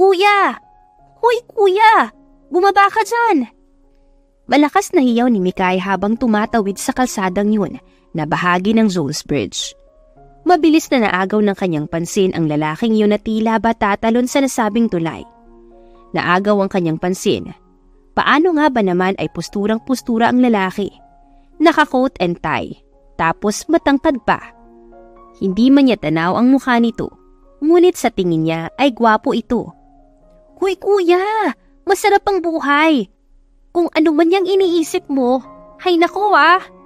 Kuya! Hoy kuya! Bumaba ka dyan! Malakas na hiyaw ni Mikay habang tumatawid sa kalsadang yun na bahagi ng Zones Bridge. Mabilis na naagaw ng kanyang pansin ang lalaking yun na tila ba tatalon sa nasabing tulay. Naagaw ang kanyang pansin. Paano nga ba naman ay posturang-postura ang lalaki? Naka-coat and tie, tapos matangkad pa. Hindi man niya tanaw ang mukha nito, ngunit sa tingin niya ay gwapo ito. Hoy kuya! Masarap ang buhay! Kung ano man yang iniisip mo, hay nako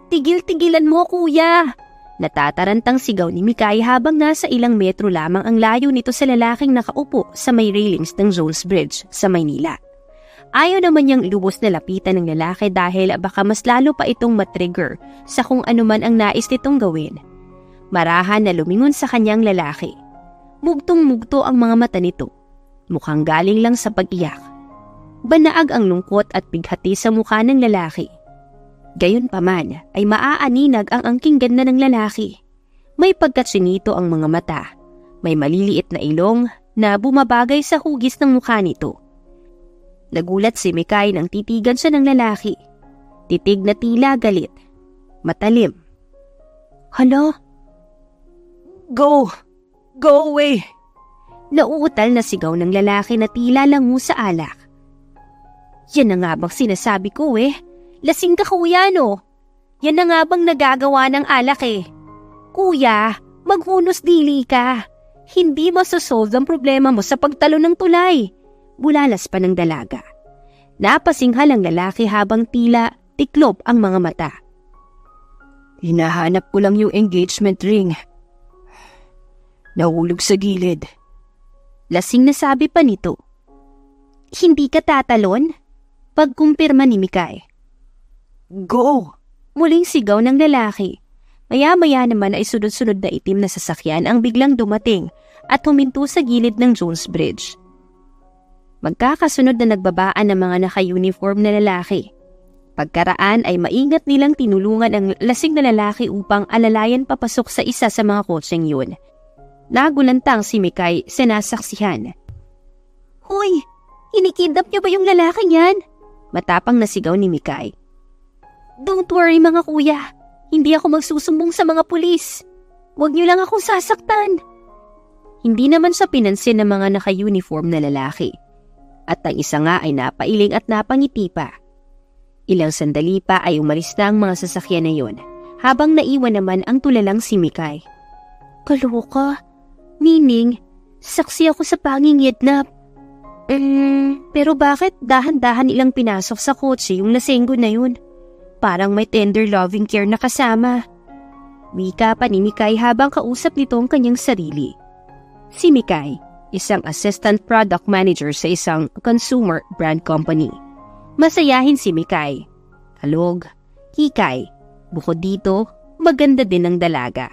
tigil-tigilan mo kuya! Natatarantang sigaw ni Mikay habang nasa ilang metro lamang ang layo nito sa lalaking nakaupo sa may railings ng Zones Bridge sa Maynila. Ayaw naman niyang lubos na lapitan ng lalaki dahil baka mas lalo pa itong matrigger sa kung ano man ang nais nitong gawin. Marahan na lumingon sa kanyang lalaki. Mugtong-mugto ang mga mata nito. Mukhang galing lang sa pag-iyak. Banaag ang lungkot at bighati sa mukha ng lalaki. Gayunpaman ay maaaninag ang angking ganda ng lalaki. May pagkatsinito ang mga mata. May maliliit na ilong na bumabagay sa hugis ng mukha nito. Nagulat si Mikay nang titigan siya ng lalaki. Titig na tila galit. Matalim. Hala? Go! Go away! Nauutal na sigaw ng lalaki na tila langu sa alak. Yan na nga bang sinasabi ko Lasing ka kuya no? Yan na nga bang nagagawa ng alak Kuya, maghunos dili ka. Hindi masosolve ang problema mo sa pagtalo ng tulay. Bulalas pa ng dalaga. Napasinghal ang lalaki habang tila tiklop ang mga mata. Hinahanap ko lang yung engagement ring. Nahulog sa gilid. Lasing na sabi pa nito. Hindi ka tatalon? Pagkumpirma ni Mikay. Go! Muling sigaw ng lalaki. Maya-maya naman ay sunod-sunod na itim na sasakyan ang biglang dumating at huminto sa gilid ng Zones Bridge. Magkakasunod na nagbabaan ng mga naka-uniform na lalaki. Pagkaraan ay maingat nilang tinulungan ang lasing na lalaki upang alalayan papasok sa isa sa mga kotseng yun. Nagulantang si Mikay sa nasaksihan. Hoy! Inikidnap niyo ba yung lalaking yan? Matapang na sigaw ni Mikay. Don't worry mga kuya. Hindi ako magsusumbong sa mga pulis. Huwag niyo lang akong sasaktan. Hindi naman siya pinansin ng mga naka-uniform na lalaki. At ang isa nga ay napailing at napangiti pa. Ilang sandali pa ay umalis na ang mga sasakyan na yon, habang naiwan naman ang tulalang si Mikay. Kaloka? Meaning, saksi ako sa pangingidnap. Pero bakit dahan-dahan ilang pinasok sa kotse yung lasenggo na yun? Parang may tender loving care na kasama. Wika pa ni Mikay habang kausap nito ang kanyang sarili. Si Mikay, isang assistant product manager sa isang consumer brand company. Masayahin si Mikay. Halog, hikay, bukod dito, maganda din ang dalaga.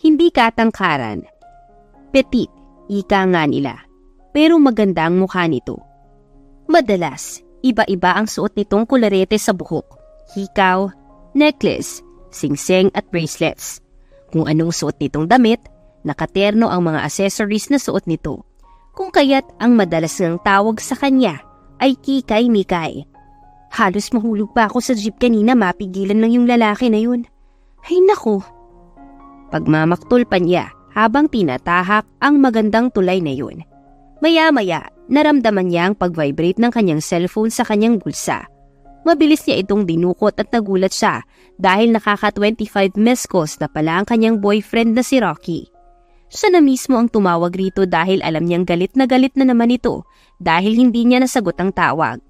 Hindi katangkaran. Petit, ika nga nila. Pero maganda ang mukha nito. Madalas, iba-iba ang suot nitong kularete sa buhok. Hikaw, necklace, singseng at bracelets. Kung anong suot nitong damit, nakaterno ang mga accessories na suot nito. Kung kaya't ang madalas ng tawag sa kanya ay Kikay Mikay. Halos mahulog pa ako sa jeep kanina, mapigilan lang yung lalaki na yun. Ay naku! Pagmamaktol pa niya habang tinatahak ang magandang tulay na yun. Maya-maya, naramdaman niya ang pag-vibrate ng kanyang cellphone sa kanyang bulsa. Mabilis niya itong dinukot at nagulat siya dahil nakaka-25 missed calls na pala ang kanyang boyfriend na si Rocky. Siya na mismo ang tumawag rito dahil alam niyang galit na naman ito dahil hindi niya nasagot ang tawag.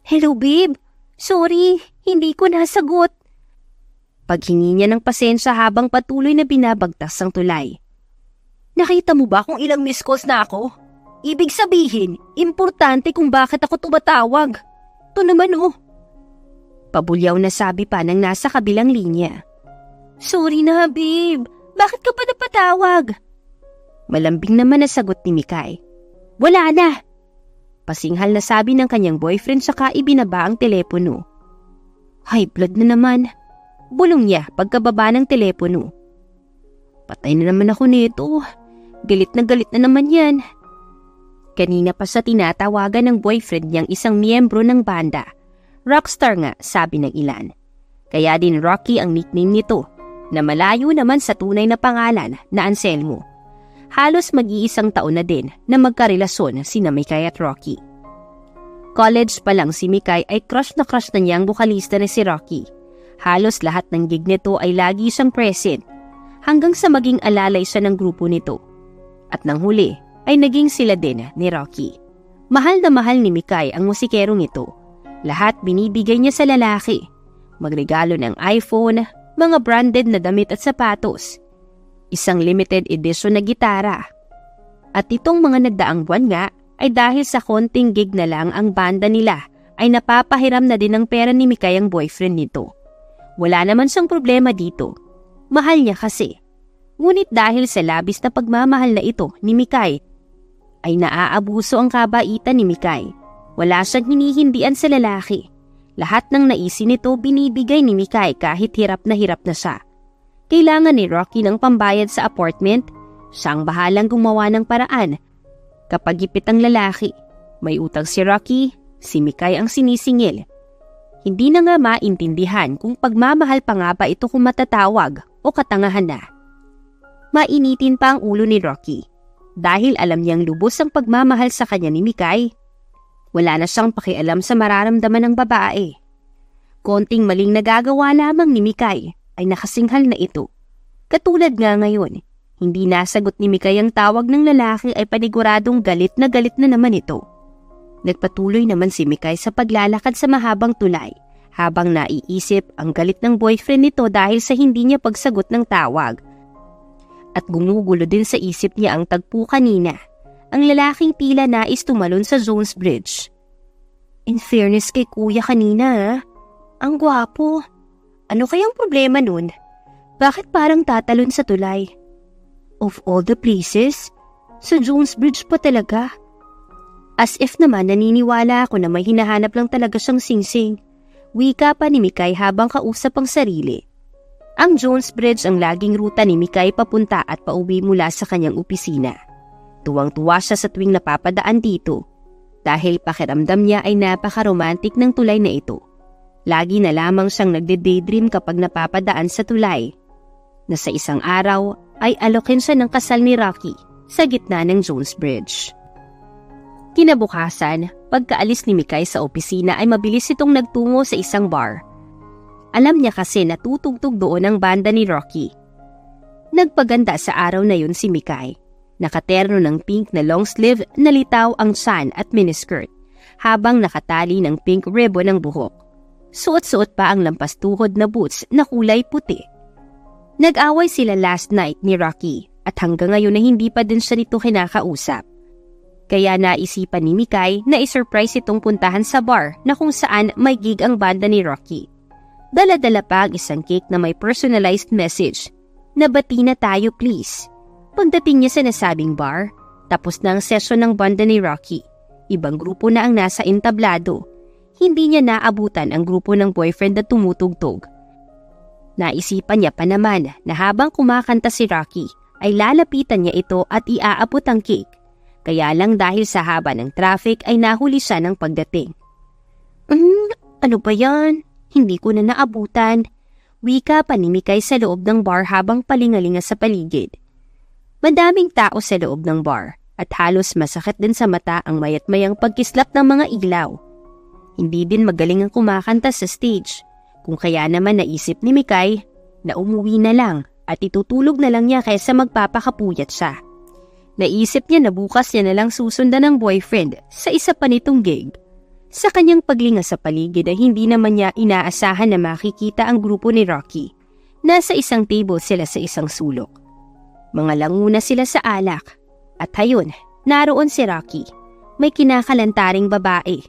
Hello babe, sorry, hindi ko nasagot. Paghingi niya ng pasensya habang patuloy na binabagtas ang tulay. Nakita mo ba kung ilang missed calls na ako? Ibig sabihin, importante kung bakit ako tumatawag. Ito naman Pabulyaw na sabi pa ng nasa kabilang linya. Sorry na babe, bakit ka pa napatawag? Malambing naman na sagot ni Mikay. Wala na. Pasinghal na sabi ng kanyang boyfriend saka ibinaba ang telepono. High blood na naman. Bulong niya pagkababa ng telepono. Patay na naman ako nito. Galit na naman yan. Kanina pa sa tinatawagan ng boyfriend niyang isang miyembro ng banda. Rockstar nga, sabi ng ilan. Kaya din Rocky ang nickname nito, na malayo naman sa tunay na pangalan na Anselmo. Halos mag-iisang taon na din na magkarelasyon sina Mikay at Rocky. College pa lang si Mikay ay crush na niya ang bukalista na si Rocky. Halos lahat ng gig nito ay lagi siyang present, hanggang sa maging alalay siya ng grupo nito. At nang huli ay naging sila din ni Rocky. Mahal na mahal ni Mikay ang musikerong ito. Lahat binibigay niya sa lalaki. Magregalo ng iPhone, mga branded na damit at sapatos, isang limited edition na gitara. At itong mga nagdaang buwan nga ay dahil sa konting gig na lang ang banda nila ay napapahiram na din ng pera ni Mikay ang boyfriend nito. Wala naman siyang problema dito. Mahal niya kasi. Ngunit dahil sa labis na pagmamahal na ito ni Mikay, ay naaabuso ang kabaitan ni Mikay. Wala siyang hinihindian sa lalaki. Lahat ng naisin nito binibigay ni Mikay kahit hirap na siya. Kailangan ni Rocky ng pambayad sa apartment, siyang bahalang gumawa ng paraan. Kapag ipit ang lalaki, may utang si Rocky, si Mikay ang sinisingil. Hindi na nga maintindihan kung pagmamahal pa nga ba ito kung matatawag o katangahan na. Mainitin pa ang ulo ni Rocky dahil alam niyang lubos ang pagmamahal sa kanya ni Mikay. Wala na siyang pakialam sa mararamdaman ng babae. Konting maling nagagawa lamang ni Mikay ay nakasinghal na ito. Katulad nga ngayon, hindi nasagot ni Mikay ang tawag ng lalaki ay paniguradong galit na naman ito. Nagpatuloy naman si Mikay sa paglalakad sa mahabang tulay habang naiisip ang galit ng boyfriend nito dahil sa hindi niya pagsagot ng tawag. At gumugulo din sa isip niya ang tagpo kanina. Ang lalaking tila nais tumalon sa Jones Bridge. In fairness kay kuya kanina, ang gwapo. Ano kayang problema nun? Bakit parang tatalon sa tulay? Of all the places, sa Jones Bridge pa talaga. As if naman naniniwala ako na may hinahanap lang talaga siyang singsing. Wika pa ni Mikay habang kausap ang sarili. Ang Jones Bridge ang laging ruta ni Mikay papunta at pauwi mula sa kanyang opisina. Tuwang-tuwa siya sa tuwing napapadaan dito dahil pakiramdam niya ay napaka-romantic ng tulay na ito. Lagi na lamang siyang nagde-daydream kapag napapadaan sa tulay na sa isang araw ay alokin siya ng kasal ni Rocky sa gitna ng Jones Bridge. Kinabukasan, pagkaalis ni Mikay sa opisina ay mabilis itong nagtungo sa isang bar. Alam niya kasi na tutugtog doon ang banda ni Rocky. Nagpaganda sa araw na yun si Mikay. Nakaterno ng pink na long sleeve na litaw ang tiyan at miniskirt habang nakatali ng pink ribbon ang buhok. Suot-suot pa ang lampastuhod na boots na kulay puti. Nag-away sila last night ni Rocky at hanggang ngayon na hindi pa din siya nito kinakausap. Kaya naisipan ni Mikay na isurprise itong puntahan sa bar na kung saan may gig ang banda ni Rocky. Dala-dala pa ang isang cake na may personalized message na bati na tayo please. Pagdating niya sa nasabing bar, tapos na ang session ng banda ni Rocky. Ibang grupo na ang nasa entablado. Hindi niya naabutan ang grupo ng boyfriend na tumutugtog. Naisipan niya pa naman na habang kumakanta si Rocky ay lalapitan niya ito at iaabot ang cake. Kaya lang dahil sa haba ng traffic ay nahuli siya ng pagdating. Ano ba yan? Hindi ko na naabutan. Wika pa ni Mikay sa loob ng bar habang palingalinga sa paligid. Madaming tao sa loob ng bar at halos masakit din sa mata ang mayat-mayang pagkislap ng mga ilaw. Hindi din magaling ang kumakanta sa stage, kung kaya naman naisip ni Mikay na umuwi na lang at itutulog na lang niya kaysa magpapakapuyat siya. Naisip niya na bukas niya na lang susundan ng boyfriend sa isa pa nitong gig. Sa kanyang paglinga sa paligid ay hindi naman niya inaasahan na makikita ang grupo ni Rocky. Nasa isang table sila sa isang sulok. Mga languna sila sa alak. At hayun, naroon si Rocky. May kinakalantaring babae.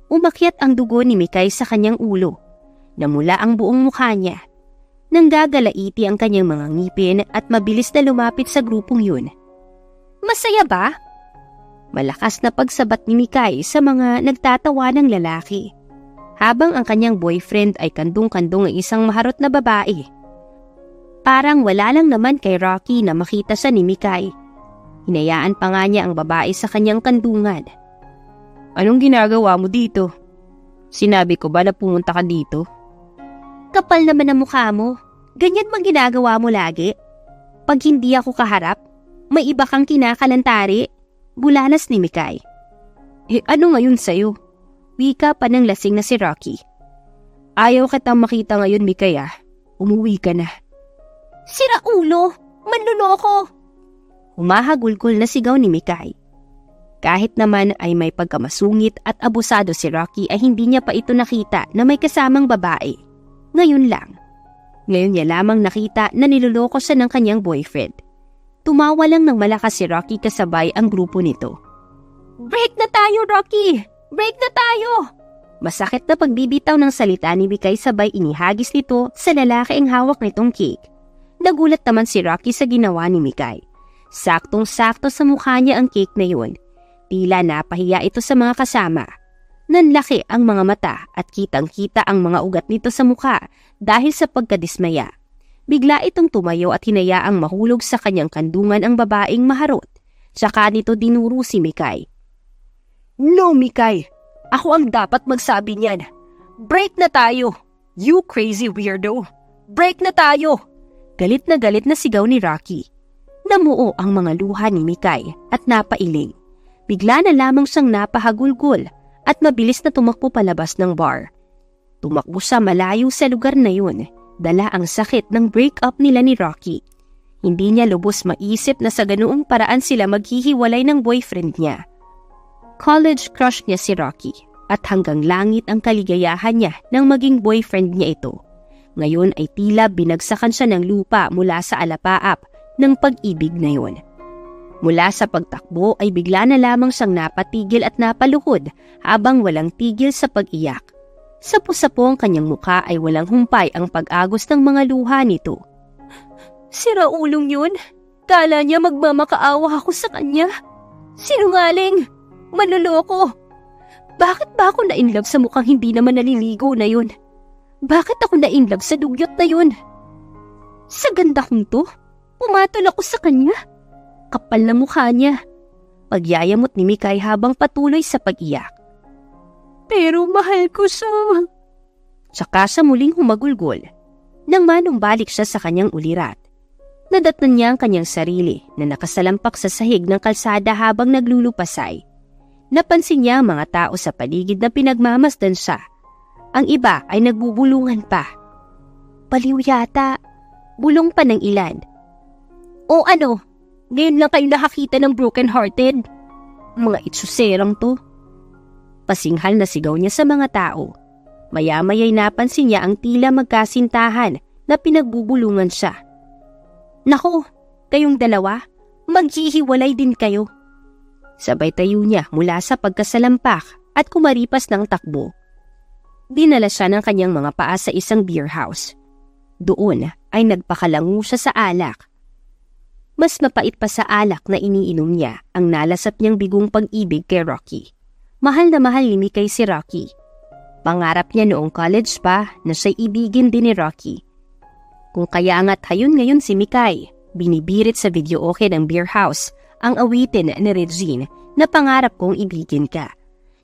Umakyat ang dugo ni Mikay sa kanyang ulo. Namula ang buong mukha niya. Nanggagalaiti ang kanyang mga ngipin at mabilis na lumapit sa grupong yun. Masaya ba? Malakas na pagsabat ni Mikay sa mga nagtatawa ng lalaki. Habang ang kanyang boyfriend ay kandung-kandung ang isang maharot na babae. Parang wala lang naman kay Rocky na makita siya ni Mikay. Hinayaan pa nga niya ang babae sa kanyang kandungan. Anong ginagawa mo dito? Sinabi ko ba na pumunta ka dito? Kapal naman ang mukha mo. Ganyan bang ginagawa mo lagi? Pag hindi ako kaharap, may iba kang kinakalantari. Bulalas ni Mikay. Ano ngayon sa'yo? Wika pa ng lasing na si Rocky. Ayaw kitang makita ngayon, Mikay ah. Umuwi ka na. Sira ulo! Manluloko! Humahagulgol na sigaw ni Mikay. Kahit naman ay may pagkamasungit at abusado si Rocky ay hindi niya pa ito nakita na may kasamang babae. Ngayon lang. Ngayon niya lamang nakita na niloloko siya ng kanyang boyfriend. Tumawa lang ng malakas si Rocky kasabay ang grupo nito. Break na tayo, Rocky! Break na tayo! Masakit na pagbibitaw ng salita ni Mikay sabay inihagis nito sa lalaki ang hawak nitong cake. Nagulat naman si Rocky sa ginawa ni Mikay. Saktong-sakto sa mukha niya ang cake na yun. Tila napahiya ito sa mga kasama. Nanlaki ang mga mata at kitang-kita ang mga ugat nito sa mukha dahil sa pagkadismaya. Bigla itong tumayo at hinayaang mahulog sa kanyang kandungan ang babaeng maharot. Tsaka nito dinuro si Mikay. No, Mikay! Ako ang dapat magsabi niyan. Break na tayo! You crazy weirdo! Break na tayo! Galit na sigaw ni Rocky. Namuo ang mga luha ni Mikay at napailing. Bigla na lamang siyang napahagulgol at mabilis na tumakbo palabas ng bar. Tumakbo siya malayo sa lugar na yun, dala ang sakit ng break-up nila ni Rocky. Hindi niya lubos maisip na sa ganoong paraan sila maghihiwalay ng boyfriend niya. College crush niya si Rocky at hanggang langit ang kaligayahan niya nang maging boyfriend niya ito. Ngayon ay tila binagsakan siya ng lupa mula sa alapaap ng pag-ibig na yun. Mula sa pagtakbo ay bigla na lamang siyang napatigil at napaluhod habang walang tigil sa pag-iyak. Sapo-sapo ang kanyang mukha ay walang humpay ang pag-agos ng mga luha nito. Sira ulong yun. Kala niya magmamakaawa ako sa kanya. Sinungaling! Manloloko! Bakit ba ako na-inlove sa mukhang hindi naman naliligo na yun? Bakit ako na-inlove sa dugyot na yun? Sa ganda kong to, pumatol ako sa kanya. Kapal na mukha niya. Pagyayamot ni Mikay habang patuloy sa pag-iyak. Pero mahal ko siya. Tsaka siya muling humagulgol nang manumbalik siya sa kanyang ulirat. Nadatnan niya ang kanyang sarili na nakasalampak sa sahig ng kalsada habang naglulupasay. Napansin niya ang mga tao sa paligid na pinagmamasdan siya. Ang iba ay nagbubulungan pa. Baliw yata. Bulong pa ng ilan. O ano? Ngayon lang kayo nakakita ng broken-hearted? Mga itsuserang to. Pasinghal na sigaw niya sa mga tao. Maya-maya'y napansin niya ang tila magkasintahan na pinagbubulungan siya. Nako, kayong dalawa, maghihiwalay din kayo. Sabay tayo niya mula sa pagkasalampak at kumaripas ng takbo. Dinala siya ng kanyang mga paa sa isang beer house. Doon ay nagpakalango siya sa alak. Mas mapait pa sa alak na iniinom niya ang nalasap niyang bigong pag-ibig kay Rocky. Mahal na mahal ni Mikay si Rocky. Pangarap niya noong college pa na siya'y ibigin din ni Rocky. Kung kaya nga't hayon ngayon si Mikay, binibirit sa videoke ng beer house ang awitin ni Regine na pangarap kong ibigin ka.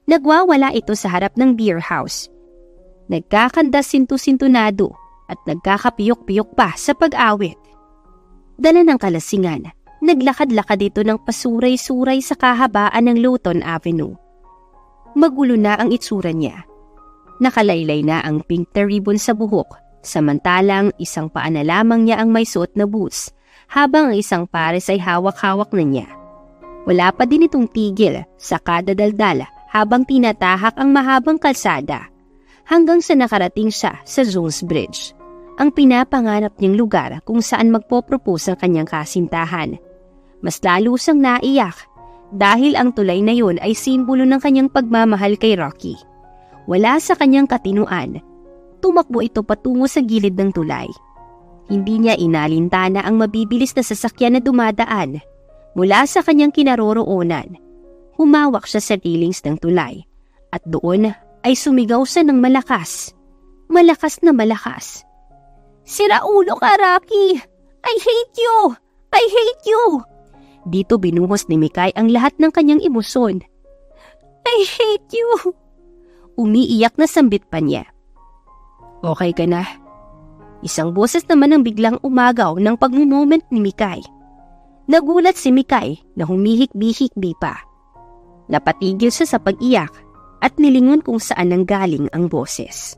Nagwawala ito sa harap ng beer house. Nagkakanda sintu-sintunado at nagkakapiyok-piyok pa sa pag-awit. Dala ng kalasingan, naglakad-lakad dito ng pasuray-suray sa kahabaan ng Lawton Avenue. Magulo na ang itsura niya. Nakalaylay na ang pink na ribbon sa buhok, samantalang isang paa na lamang niya ang may suot na boots, habang ang isang pares ay hawak-hawak na niya. Wala pa din itong tigil sa kada daldala habang tinatahak ang mahabang kalsada, hanggang sa nakarating siya sa Jones Bridge, ang pinapangarap niyang lugar kung saan magpo-propose ang kanyang kasintahan. Mas lalo siyang naiyak dahil ang tulay na yun ay simbolo ng kanyang pagmamahal kay Rocky. Wala sa kanyang katinuan, tumakbo ito patungo sa gilid ng tulay. Hindi niya inalintana ang mabibilis na sasakyan na dumadaan. Mula sa kanyang kinaroroonan, humawak siya sa railings ng tulay at doon ay sumigaw siya ng malakas. Malakas na malakas. Sira ulo ka, Rocky! I hate you! I hate you! Dito binuhos ni Mikay ang lahat ng kanyang emosyon. I hate you! Umiiyak na sambit pa niya. Okay ka na? Isang boses naman ang biglang umagaw ng pagmumoment ni Mikay. Nagulat si Mikay na humihik-bihik-bi pa. Napatigil siya sa pag-iyak at nilingon kung saan nanggaling ang boses.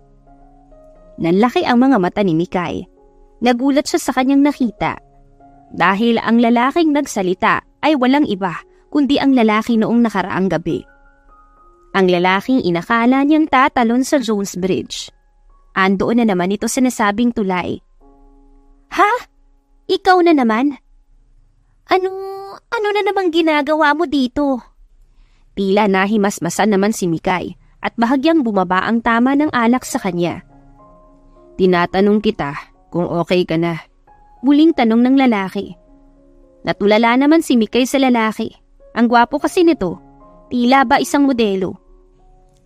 Nanlaki ang mga mata ni Mikay. Nagulat siya sa kanyang nakita. Dahil ang lalaking nagsalita ay walang iba kundi ang lalaki noong nakaraang gabi. Ang lalaking inakala niyang tatalon sa Jones Bridge. Andoon na naman ito sa nasabing tulay. Ha? Ikaw na naman? Ano na namang ginagawa mo dito? Tila nahimasmasan naman si Mikay at bahagyang bumaba ang tama ng alak sa kanya. Tinatanong kita kung okay ka na. Muling tanong ng lalaki. Natulala naman si Mikay sa lalaki. Ang gwapo kasi nito. Tila ba isang modelo.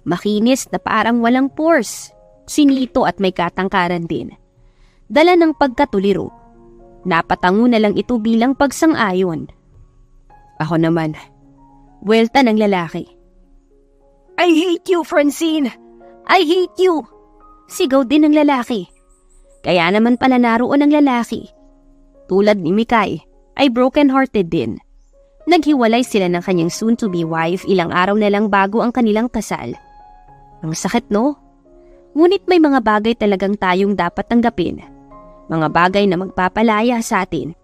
Makinis na parang walang pores. Sinito at may katangkaran din. Dala ng pagkatuliro. Napatango na lang ito bilang pagsang-ayon. Ako naman. Welta ng lalaki. I hate you, Francine! I hate you! Sigaw din ng lalaki. Kaya naman pala naroon ang lalaki. Tulad ni Mikay, ay broken-hearted din. Naghiwalay sila ng kanyang soon-to-be wife ilang araw na lang bago ang kanilang kasal. Ang sakit, no? Ngunit may mga bagay talagang tayong dapat tanggapin. Mga bagay na magpapalaya sa atin.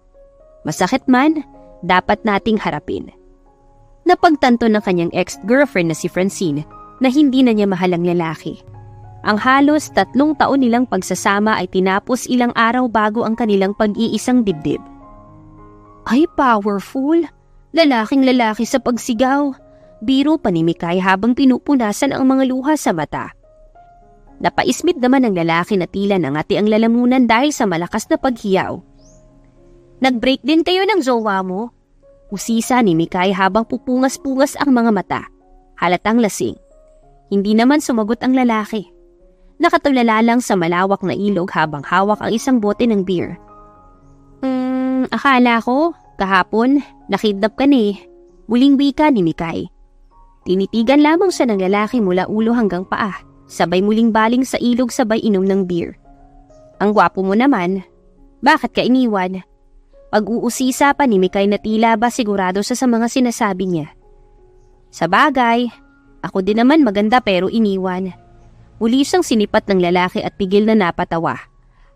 Masakit man, dapat nating harapin. Napagtanto ng kanyang ex-girlfriend na si Francine na hindi na niya mahal ang lalaki. Ang halos 3 taon nilang pagsasama ay tinapos ilang araw bago ang kanilang pag-iisang dibdib. Ay, powerful! Lalaking-lalaki sa pagsigaw. Biro pa ni Mikay habang pinupunasan ang mga luha sa mata. Napaismit naman ang lalaki na tila nangati ang lalamunan dahil sa malakas na paghiyaw. Nag-break din kayo ng jowa mo? Usisa ni Mikay habang pupungas-pungas ang mga mata. Halatang lasing. Hindi naman sumagot ang lalaki. Nakatulala lang sa malawak na ilog habang hawak ang isang bote ng beer. Akala ko, kahapon, nakidnap ka ni. Muling wika ni Mikay. Tinitigan lamang siya ng lalaki mula ulo hanggang paa. Sabay muling baling sa ilog sabay inom ng beer. Ang gwapo mo naman. Bakit ka iniwan? Pag-uusisa pa ni Mikay na tila ba sigurado siya sa mga sinasabi niya. Sa bagay, ako din naman maganda pero iniwan. Muli siyang sinipat ng lalaki at pigil na napatawa.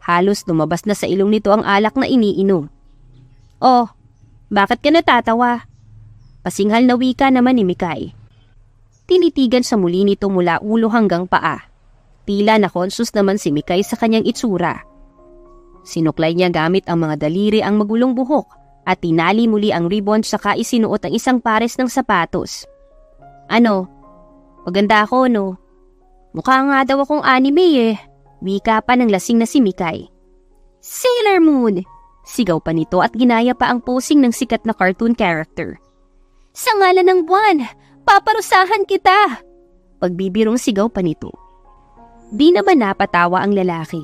Halos lumabas na sa ilong nito ang alak na iniinom. Oh, bakit ka natatawa? Pasinghal na wika naman ni Mikay. Tinitigan sa muli nito mula ulo hanggang paa. Tila na-conscious naman si Mikay sa kanyang itsura. Sinuklay niya gamit ang mga daliri ang magulong buhok at tinali muli ang ribbon saka isinuot ang isang pares ng sapatos. Ano? Maganda ako, no? Mukha nga daw akong anime eh. Wika pa ng lasing na si Mikay. Sailor Moon! Sigaw pa nito at ginaya pa ang posing ng sikat na cartoon character. Sa ngalan ng buwan! Paparusahan kita! Pagbibirong sigaw pa nito. Di naman napatawa ang lalaki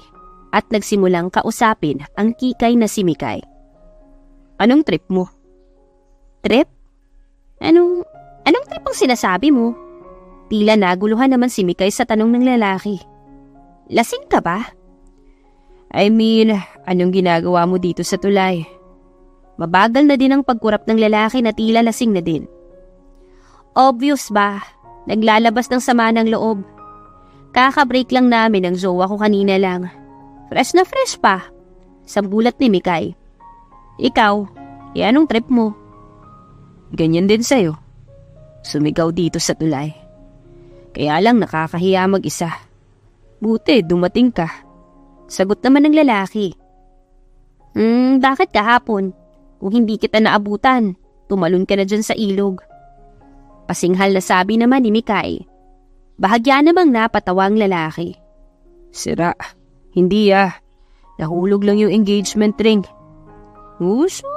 at nagsimulang kausapin ang kikay na si Mikay. Anong trip mo? Trip? Anong trip ang sinasabi mo? Tila naguluhan naman si Mikay sa tanong ng lalaki. Lasing ka ba? I mean, anong ginagawa mo dito sa tulay? Mabagal na din ang pagkurap ng lalaki na tila lasing na din. Obvious ba? Naglalabas ng sama ng loob. Kaka-break lang namin ng jowa ko kanina lang. Fresh na fresh pa. Sambulat ni Mikay. Ikaw, anong trip mo? Ganyan din sa'yo. Sumigaw dito sa tulay. Kaya lang nakakahiya mag-isa. Buti, dumating ka. Sagot naman ng lalaki. Bakit kahapon? Kung hindi kita naabutan, tumalon ka na dyan sa ilog. Pasinghal na sabi naman ni Mikay. Bahagya namang napatawa ang lalaki. Sira, hindi Nahulog lang yung engagement ring. Uso,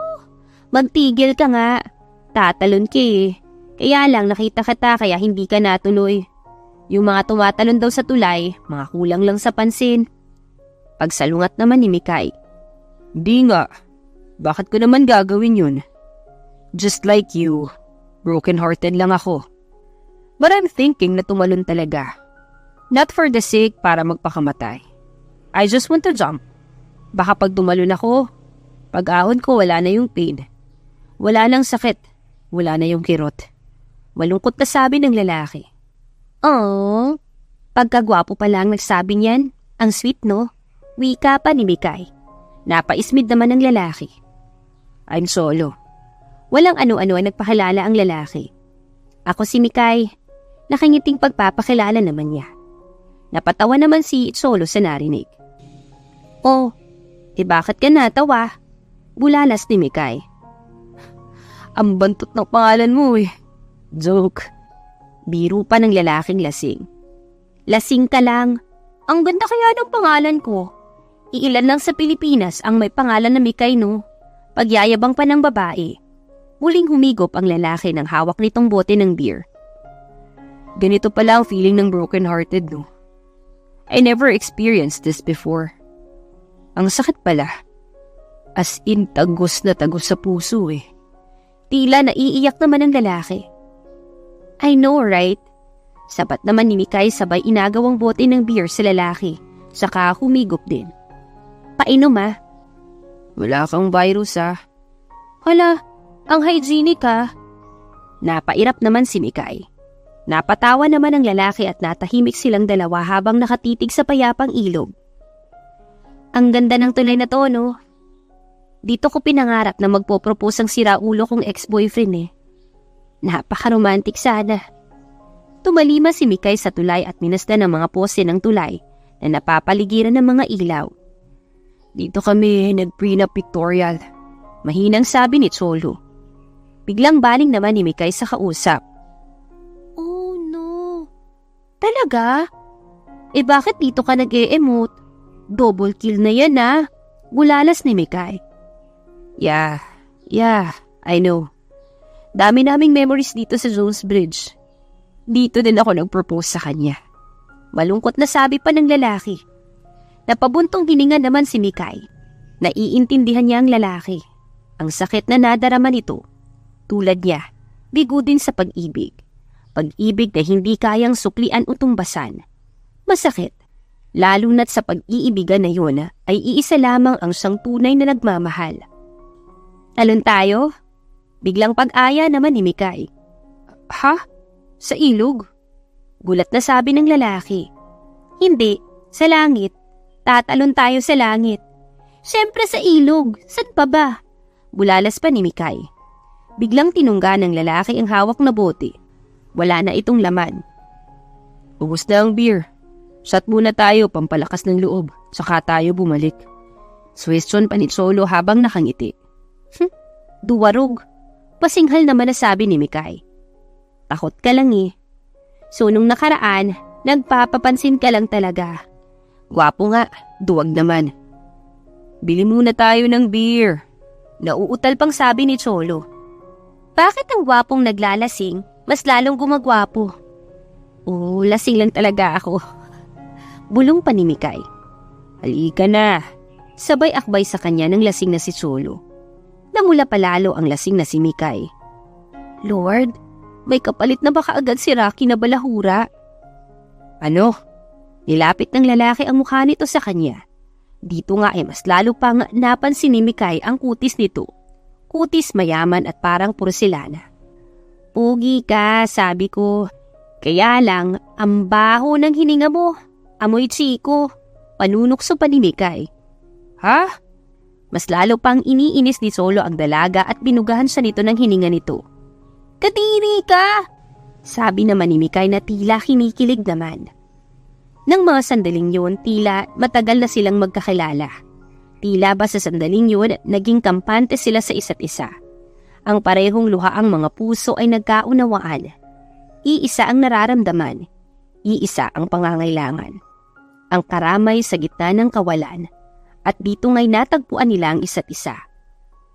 magtigil ka nga. Tatalon ka eh. Kaya lang nakita kita kaya hindi ka natuloy. Yung mga tumatalon daw sa tulay, mga kulang lang sa pansin. Pagsalungat naman ni Mikay. Di nga. Bakit ko naman gagawin yun? Just like you, broken-hearted lang ako. But I'm thinking na tumalon talaga. Not for the sake para magpakamatay. I just want to jump. Baka pag tumalon ako, pag-ahon ko wala na yung pain. Wala nang sakit. Wala na yung kirot. Malungkot na sabi ng lalaki. Oh, pagkagwapo pa lang nagsabi niyan. Ang sweet, no? Wika pa ni Mikay. Napaismid naman ng lalaki. I'm solo. Walang ano-ano ay nagpakilala ang lalaki. Ako si Mikay. Nakangiting pagpapakilala naman niya. Napatawa naman si Solo sa narinig. Oh, bakit ka natawa? Bulalas ni Mikay. Ang bantot ng pangalan mo eh. Joke. Biro pa ng lalaking lasing. Lasing ka lang. Ang ganda kaya ng pangalan ko. Iilan lang sa Pilipinas ang may pangalan na Mikay, no? Pagyayabang pa ng babae. Muling humigop ang lalaki ng hawak nitong bote ng beer. Ganito pala ang feeling ng broken-hearted, no? I never experienced this before. Ang sakit pala. As in, tagos na tagos sa puso eh. Tila naiiyak naman ang lalaki. I know, right? Sapat naman ni Mikay sabay inagawang bote ng beer sa lalaki. Saka humigop din. Painom ah. Wala kang virus ah. Hala, ang hygienic ah. Napairap naman si Mikay. Napatawa naman ang lalaki at natahimik silang dalawa habang nakatitig sa payapang ilog. Ang ganda ng tulay na to, no? Dito ko pinangarap na magpo-propose ang siraulo kong ex-boyfriend eh. Napaka-romantic sana. Tumalima si Mikay sa tulay at minasdan ang mga pose ng tulay na napapaligiran ng mga ilaw. Dito kami nag-prenup pictorial. Mahinang sabi ni Cholo. Biglang baling naman ni Mikay sa kausap. Oh no. Talaga? Bakit dito ka nag-e-emote? Double kill na yan ah. Bulalas ni Mikay. Yeah, I know. Dami naming memories dito sa Jones Bridge. Dito din ako nag-propose sa kanya. Malungkot na sabi pa ng lalaki. Napabuntong hininga naman si Mikay. Naiintindihan niya ang lalaki. Ang sakit na nadarama nito. Tulad niya, bigo din sa pag-ibig. Pag-ibig na hindi kayang suklian o tumbasan. Masakit. Lalo na't sa pag-iibigan na yun ay iisa lamang ang siyang tunay na nagmamahal. Talon tayo? Biglang pag-aya naman ni Mikay. Ha? Sa ilog? Gulat na sabi ng lalaki. Hindi, sa langit. Tatalon tayo sa langit. Siyempre sa ilog, saan pa ba? Bulalas pa ni Mikay. Biglang tinungga ng lalaki ang hawak na bote. Wala na itong laman. Ubus na ang beer. Shot muna tayo pampalakas ng loob, saka tayo bumalik. Suwestyon pa ni Cholo habang nakangiti. Duwarog. Pasinghal naman na sabi ni Mikay. Takot ka lang eh. So nung nakaraan, nagpapapansin ka lang talaga. Gwapo nga, duwag naman. Bili muna tayo ng beer. Nauutal pang sabi ni Cholo. Bakit ang gwapong naglalasing, mas lalong gumagwapo? Oh, lasing lang talaga ako. Bulong pa ni Mikay. Halika na. Sabay akbay sa kanya ng lasing na si Cholo. Namula palalo ang lasing na si Mikay. Lord, may kapalit na ba kaagad si Rocky na balahura? Ano? Nilapit ng lalaki ang mukha nito sa kanya. Dito nga ay mas lalo pang napansin ni Mikay ang kutis nito. Kutis mayaman at parang porselana. Pugi ka, sabi ko. Kaya lang, ang baho ng hininga mo. Amoy chiko. Panunukso pa ni Mikay. Ha? Mas lalo pang iniinis ni Solo ang dalaga at binugahan siya nito ng hininga nito. Kadiri ka! Sabi naman ni Mikay na tila kinikilig naman. Nang mga sandaling yun, tila matagal na silang magkakilala. Tila ba sa sandaling yun, naging kampante sila sa isa't isa. Ang parehong luhaang mga puso ay nagkaunawaan. Iisa ang nararamdaman. Iisa ang pangangailangan. Ang karamay sa gitna ng kawalan. At dito nga'y natagpuan nila ang isa't isa.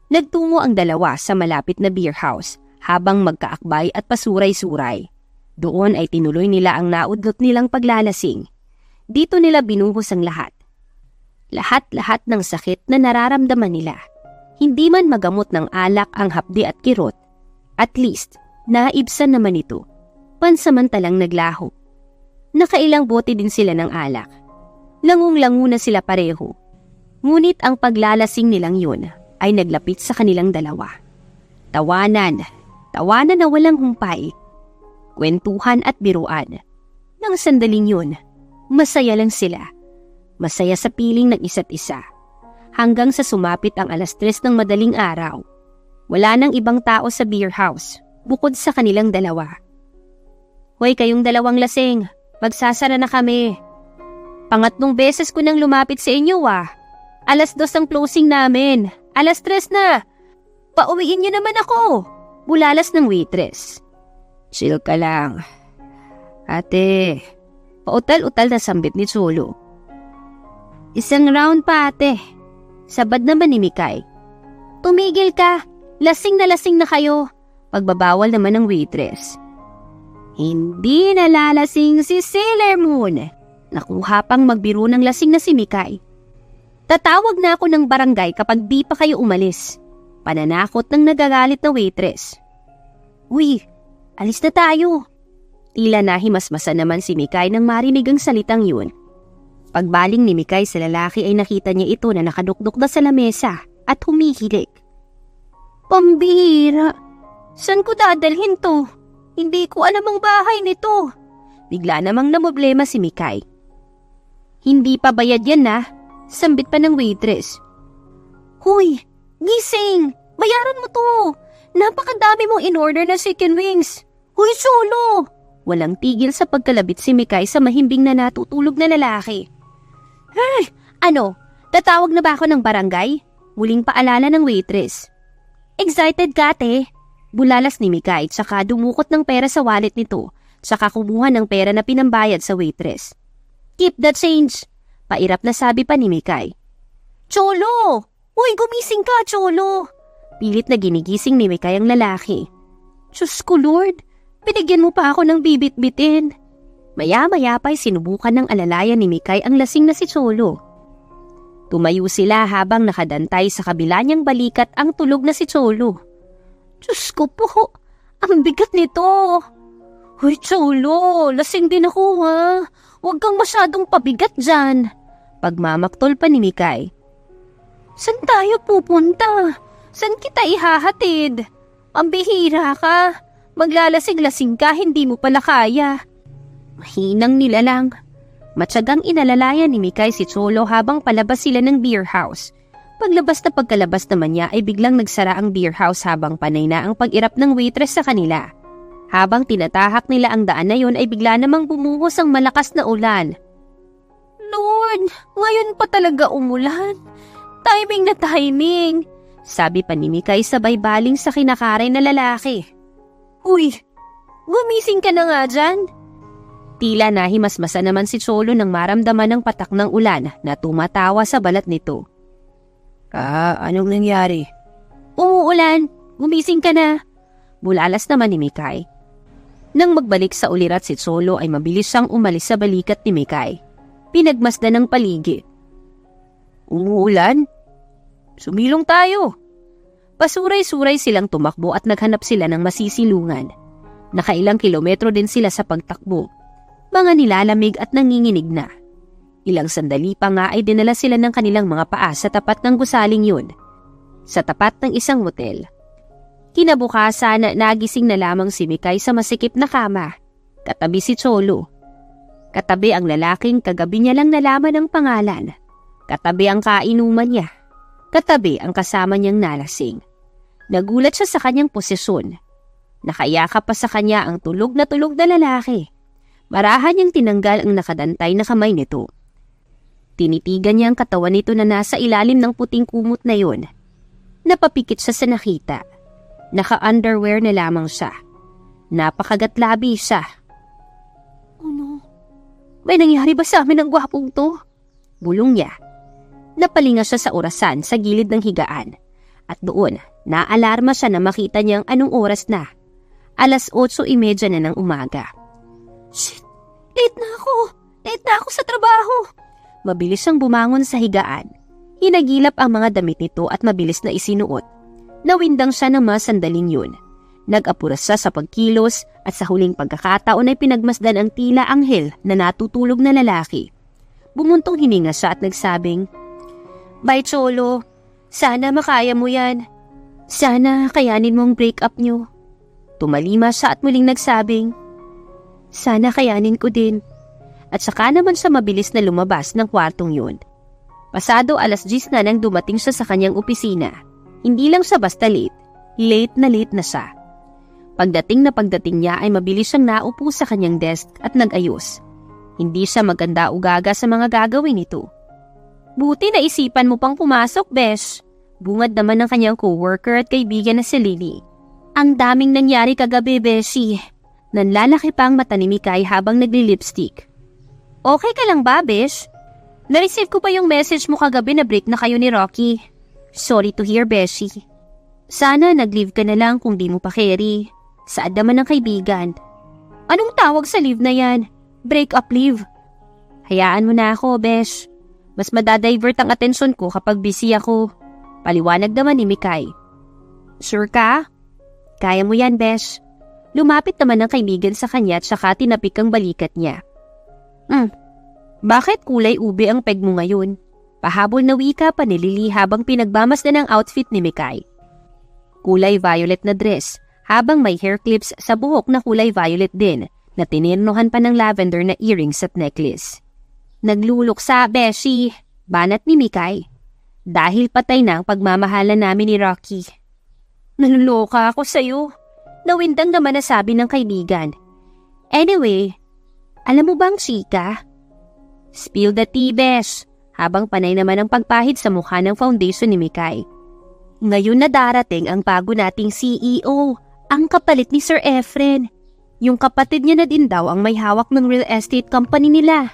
Nagtungo ang dalawa sa malapit na beer house habang magkaakbay at pasuray-suray. Doon ay tinuloy nila ang naudlot nilang paglalasing. Dito nila binuhos ang lahat. Lahat-lahat ng sakit na nararamdaman nila. Hindi man magamot ng alak ang hapdi at kirot, At least, naibsan naman ito. Pansamantalang naglaho. Nakailang bote din sila ng alak. Langung-lango na sila pareho. Ngunit ang paglalasing nilang yun ay naglapit sa kanilang dalawa. Tawanan na walang humpay. Kwentuhan at biruan. Nang sandaling yun, masaya lang sila. Masaya sa piling ng isa't isa. Hanggang sa sumapit ang 3:00 ng madaling araw. Wala nang ibang tao sa beer house, bukod sa kanilang dalawa. Hoy, kayong dalawang lasing, magsasara na kami. Pangatlong beses ko nang lumapit sa inyo 2:00 ang closing namin. 3:00 na. Pauwiin niyo naman ako. Bulalas ng waitress. Chill ka lang. Ate, pautal-utal na sambit ni Cholo. Isang round pa ate. Sabad naman ni Mikay. Tumigil ka. Lasing na kayo. Pagbabawal naman ng waitress. Hindi nalalasing si Sailor Moon. Nakuha pang magbiro ng lasing na si Mikay. Tatawag na ako ng barangay kapag di pa kayo umalis. Pananakot ng nagagalit na waitress. Uy, alis na tayo. Tila nahimasmasa naman si Mikay nang marinig ang salitang yun. Pagbaling ni Mikay sa lalaki ay nakita niya ito na nakadukduk na sa lamesa at humihilik. Pambihira! Saan ko dadalhin to? Hindi ko alam ang bahay nito. Bigla namang namoblema si Mikay. Hindi pa bayad yan Sambit pa ng waitress. Huy! Gising! Bayaran mo to! Napakadami mong in-order na chicken wings. Huy, Cholo! Walang tigil sa pagkalabit si Mikay sa mahimbing na natutulog na lalaki. Hey! Ano? Tatawag na ba ako ng barangay? Muling paalala ng waitress. Excited ka, ate? Bulalas ni Mikay tsaka dumukot ng pera sa wallet nito tsaka kumuha ng pera na pinambayad sa waitress. Keep the change! Pairap na sabi pa ni Mikay. Cholo! Uy, gumising ka, Cholo! Pilit na ginigising ni Mikay ang lalaki. Diyos ko, Lord! Binigyan mo pa ako ng bibit-bitin. Maya-maya pa'y sinubukan ng alalayan ni Mikay ang lasing na si Cholo. Tumayo sila habang nakadantay sa kabila niyang balikat ang tulog na si Cholo. Diyos ko po, ang bigat nito. Hoy Cholo, lasing din ako Huwag kang masyadong pabigat dyan. Pagmamaktol pa ni Mikay. Saan tayo pupunta? Saan kita ihahatid? Pambihira ka. Maglalasing-lasing ka, hindi mo pala kaya. Mahinang nilalang. Matyagang inalalayan ni Mikay si Cholo habang palabas sila ng beer house. Paglabas na pagkalabas naman niya ay biglang nagsara ang beer house habang panay na ang pag-irap ng waitress sa kanila. Habang tinatahak nila ang daan na yon ay bigla namang bumuhos ang malakas na ulan. Lord, ngayon pa talaga umulan. Timing na timing, sabi pa ni Mikay sabay baling sa kinakaray na lalaki. Uy, gumising ka na nga dyan. Tila nahimasmasa naman si Cholo nang maramdaman ng patak ng ulan na tumatawa sa balat nito. Anong nangyari? Umuulan, gumising ka na. Bulalas naman ni Mikay. Nang magbalik sa ulirat si Cholo ay mabilis siyang umalis sa balikat ni Mikay. Pinagmasdan ng paligid. Umuulan? Sumilong tayo. Pasuray-suray silang tumakbo at naghanap sila ng masisilungan. Nakailang kilometro din sila sa pagtakbo. Mga nilalamig at nanginginig na. Ilang sandali pa nga ay dinala sila ng kanilang mga paa sa tapat ng gusaling yun. Sa tapat ng isang motel. Kinabukasan nagising na lamang si Mikay sa masikip na kama. Katabi si Cholo. Katabi ang lalaking kagabi niya lang nalaman ang pangalan. Katabi ang kainuman niya. Katabi ang kasama niyang nalasing. Nagulat siya sa kanyang posisyon. Nakayakap pa sa kanya ang tulog na lalaki. Marahan niyang tinanggal ang nakadantay na kamay nito. Tinitigan niya ang katawan nito na nasa ilalim ng puting kumot na yun. Napapikit siya sa nakita. Naka-underwear na lamang siya. Napakagatlabi siya. Ano? May nangyari ba sa amin ng gwapong to? Bulong niya. Napalinga siya sa orasan sa gilid ng higaan. At doon, naalarma siya na makita niyang anong oras na. 8:30 na ng umaga. Shit! Late na ako! Late na ako sa trabaho! Mabilis siyang bumangon sa higaan. Hinagilap ang mga damit nito at mabilis na isinuot. Nawindang siya ng mga sandaling yun. Nag-apura siya sa pagkilos at sa huling pagkakataon ay pinagmasdan ang tila anghel na natutulog na lalaki. Bumuntong hininga siya at nagsabing, "Bye, Cholo. Sana makaya mo yan. Sana kayanin mong break up nyo." Tumalima siya at muling nagsabing, "Sana kayanin ko din." At saka naman siya mabilis na lumabas ng kwartong yun. Pasado 10:00 na nang dumating siya sa kanyang opisina. Hindi lang siya basta late na late na siya. Pagdating niya ay mabilis siyang naupo sa kanyang desk at nag-ayos. Hindi siya maganda ugaga sa mga gagawin nito. "Buti naisipan mo pang pumasok, besh." Bungad naman ng kanyang coworker at kaibigan na si Lily. "Ang daming nangyari kagabi, beshi." Nanlalaki pa ang mata ni Mikay habang nagli-lipstick. "Okay ka lang ba, besh? Na-receive ko pa yung message mo kagabi na break na kayo ni Rocky. Sorry to hear, beshi. Sana nag-leave ka na lang kung di mo pa carry." Saad naman ng kaibigan. "Anong tawag sa leave na yan? Break up leave." "Hayaan mo na ako, besh. Mas madadivert ang atensyon ko kapag busy ako." Paliwanag naman ni Mikay. "Sure ka? Kaya mo yan, besh." Lumapit naman ng kaibigan sa kanya at saka tinapik ang balikat niya. Bakit kulay ube ang peg mo ngayon?" Pahabol na wika pa ni Lily habang pinagmamasdan ang outfit ni Mikay. Kulay violet na dress habang may hair clips sa buhok na kulay violet din na tinirnohan pa ng lavender na earrings at necklace. "Nagluluksa, beshi," banat ni Mikay. "Dahil patay na ang pagmamahalan namin ni Rocky." "Naluloka ako sa'yo." Nawindang naman na sabi ng kaibigan. "Anyway, alam mo bang chika?" "Spill the tea, besh," habang panay naman ang pagpahid sa mukha ng foundation ni Mikay. "Ngayon na darating ang bago nating CEO, ang kapalit ni Sir Efren. Yung kapatid niya na din daw ang may hawak ng real estate company nila.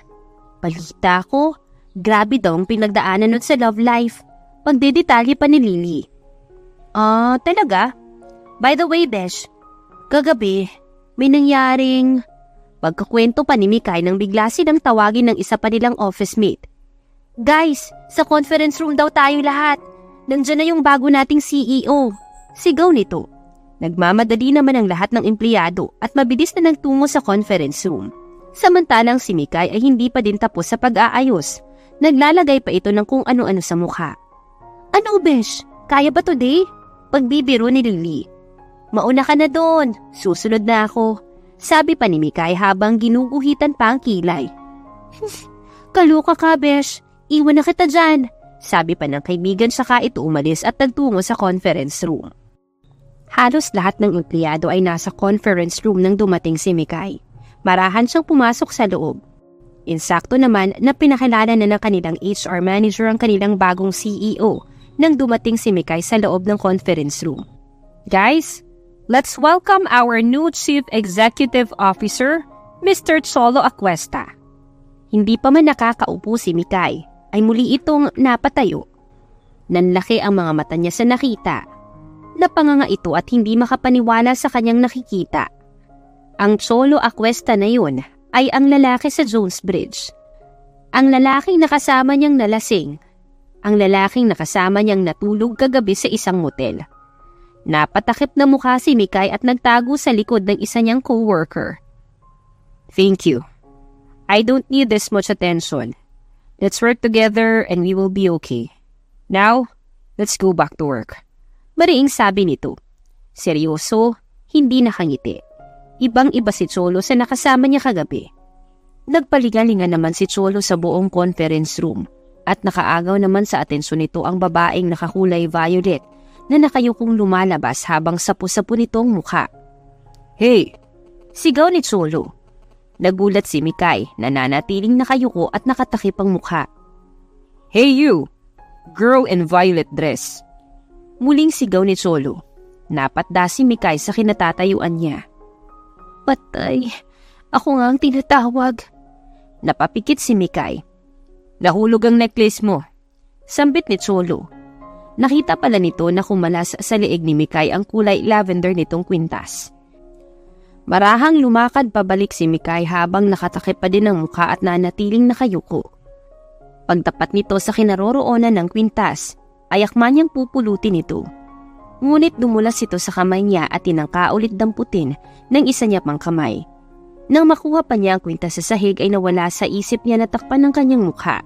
Balita ko, grabe daw ang pinagdaanan nun sa love life." Pagdedetalye pa ni Lily. Talaga? By the way, besh, kagabi, may nangyaring..." Pagkakwento pa ni Mikay nang bigla silang tawagin ng isa pa nilang office mate. "Guys, sa conference room daw tayo lahat. Nandiyan na yung bago nating CEO." Sigaw nito. Nagmamadali naman ang lahat ng empleyado at mabilis na nagtungo sa conference room. Samantalang si Mikay ay hindi pa din tapos sa pag-aayos. Naglalagay pa ito ng kung ano-ano sa mukha. "Ano, besh? Kaya ba today?" Pagbibiro ni Lily. "Mauna ka na doon. Susunod na ako." Sabi pa ni Mikay habang ginuguhitan pa ang kilay. "Kaluka ka, besh. Iwan na kita dyan." Sabi pa ng kaibigan saka ito umalis at nagtungo sa conference room. Halos lahat ng empleyado ay nasa conference room nang dumating si Mikay. Marahan siyang pumasok sa loob. Insakto naman na pinakilala na ng kanilang HR manager ang kanilang bagong CEO nang dumating si Mikay sa loob ng conference room. "Guys, let's welcome our new Chief Executive Officer, Mr. Cholo Aquesta." Hindi pa man nakakaupo si Mikay, ay muli itong napatayo. Nanlaki ang mga mata niya sa nakita. Napanganga ito at hindi makapaniwala sa kanyang nakikita. Ang Cholo Aquesta na yun ay ang lalaki sa Jones Bridge. Ang lalaking nakasama niyang nalasing. Ang lalaking nakasama niyang natulog kagabi sa isang motel. Napatakip na mukha si Mikay at nagtago sa likod ng isa niyang coworker. "Thank you. I don't need this much attention. Let's work together and we will be okay. Now, let's go back to work." Mariing sabi nito. Seryoso, hindi nakangiti. Ibang-iba si Cholo sa nakasama niya kagabi. Nagpaligalingan naman si Cholo sa buong conference room at nakaagaw naman sa atensyon nito ang babaeng nakakulay violet na nakayukong lumalabas habang sapu-sapu nitong mukha. "Hey!" Sigaw ni Cholo. Nagulat si Mikay na nanatiling nakayuko at nakatakip ang mukha. "Hey you! Girl in violet dress!" Muling sigaw ni Cholo. Napatda si Mikay sa kinatatayuan niya. "Patay! Ako nga ang tinatawag." Napapikit si Mikay. "Nahulog ang necklace mo." Sambit ni Cholo. Nakita pala nito na kumalas sa leeg ni Mikay ang kulay lavender nitong kwintas. Marahang lumakad pabalik si Mikay habang nakatakip pa din ang mukha at nanatiling nakayuko. Pagtapat nito sa kinaroroonan ng kwintas, ay akma niyang pupulutin ito. Ngunit dumulas ito sa kamay niya at tinangka ulit damputin ng isa niya pang kamay. Nang makuha pa niya ang kwintas sa sahig ay nawala sa isip niya na takpan ng kanyang mukha.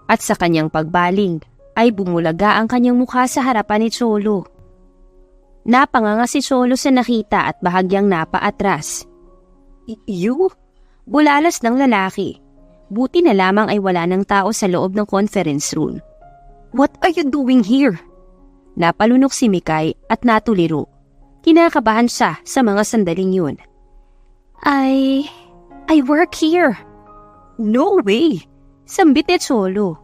At sa kanyang pagbaling ay bumulaga ang kanyang mukha sa harapan ni Cholo. Napanganga si Cholo sa nakita at bahagyang napaatras. You? Bulalas ng lalaki. Buti na lamang ay wala ng tao sa loob ng conference room. What are you doing here? Napalunok si Mikay at natuliro. Kinakabahan siya sa mga sandaling yun. I work here. No way! Sambit ni Cholo.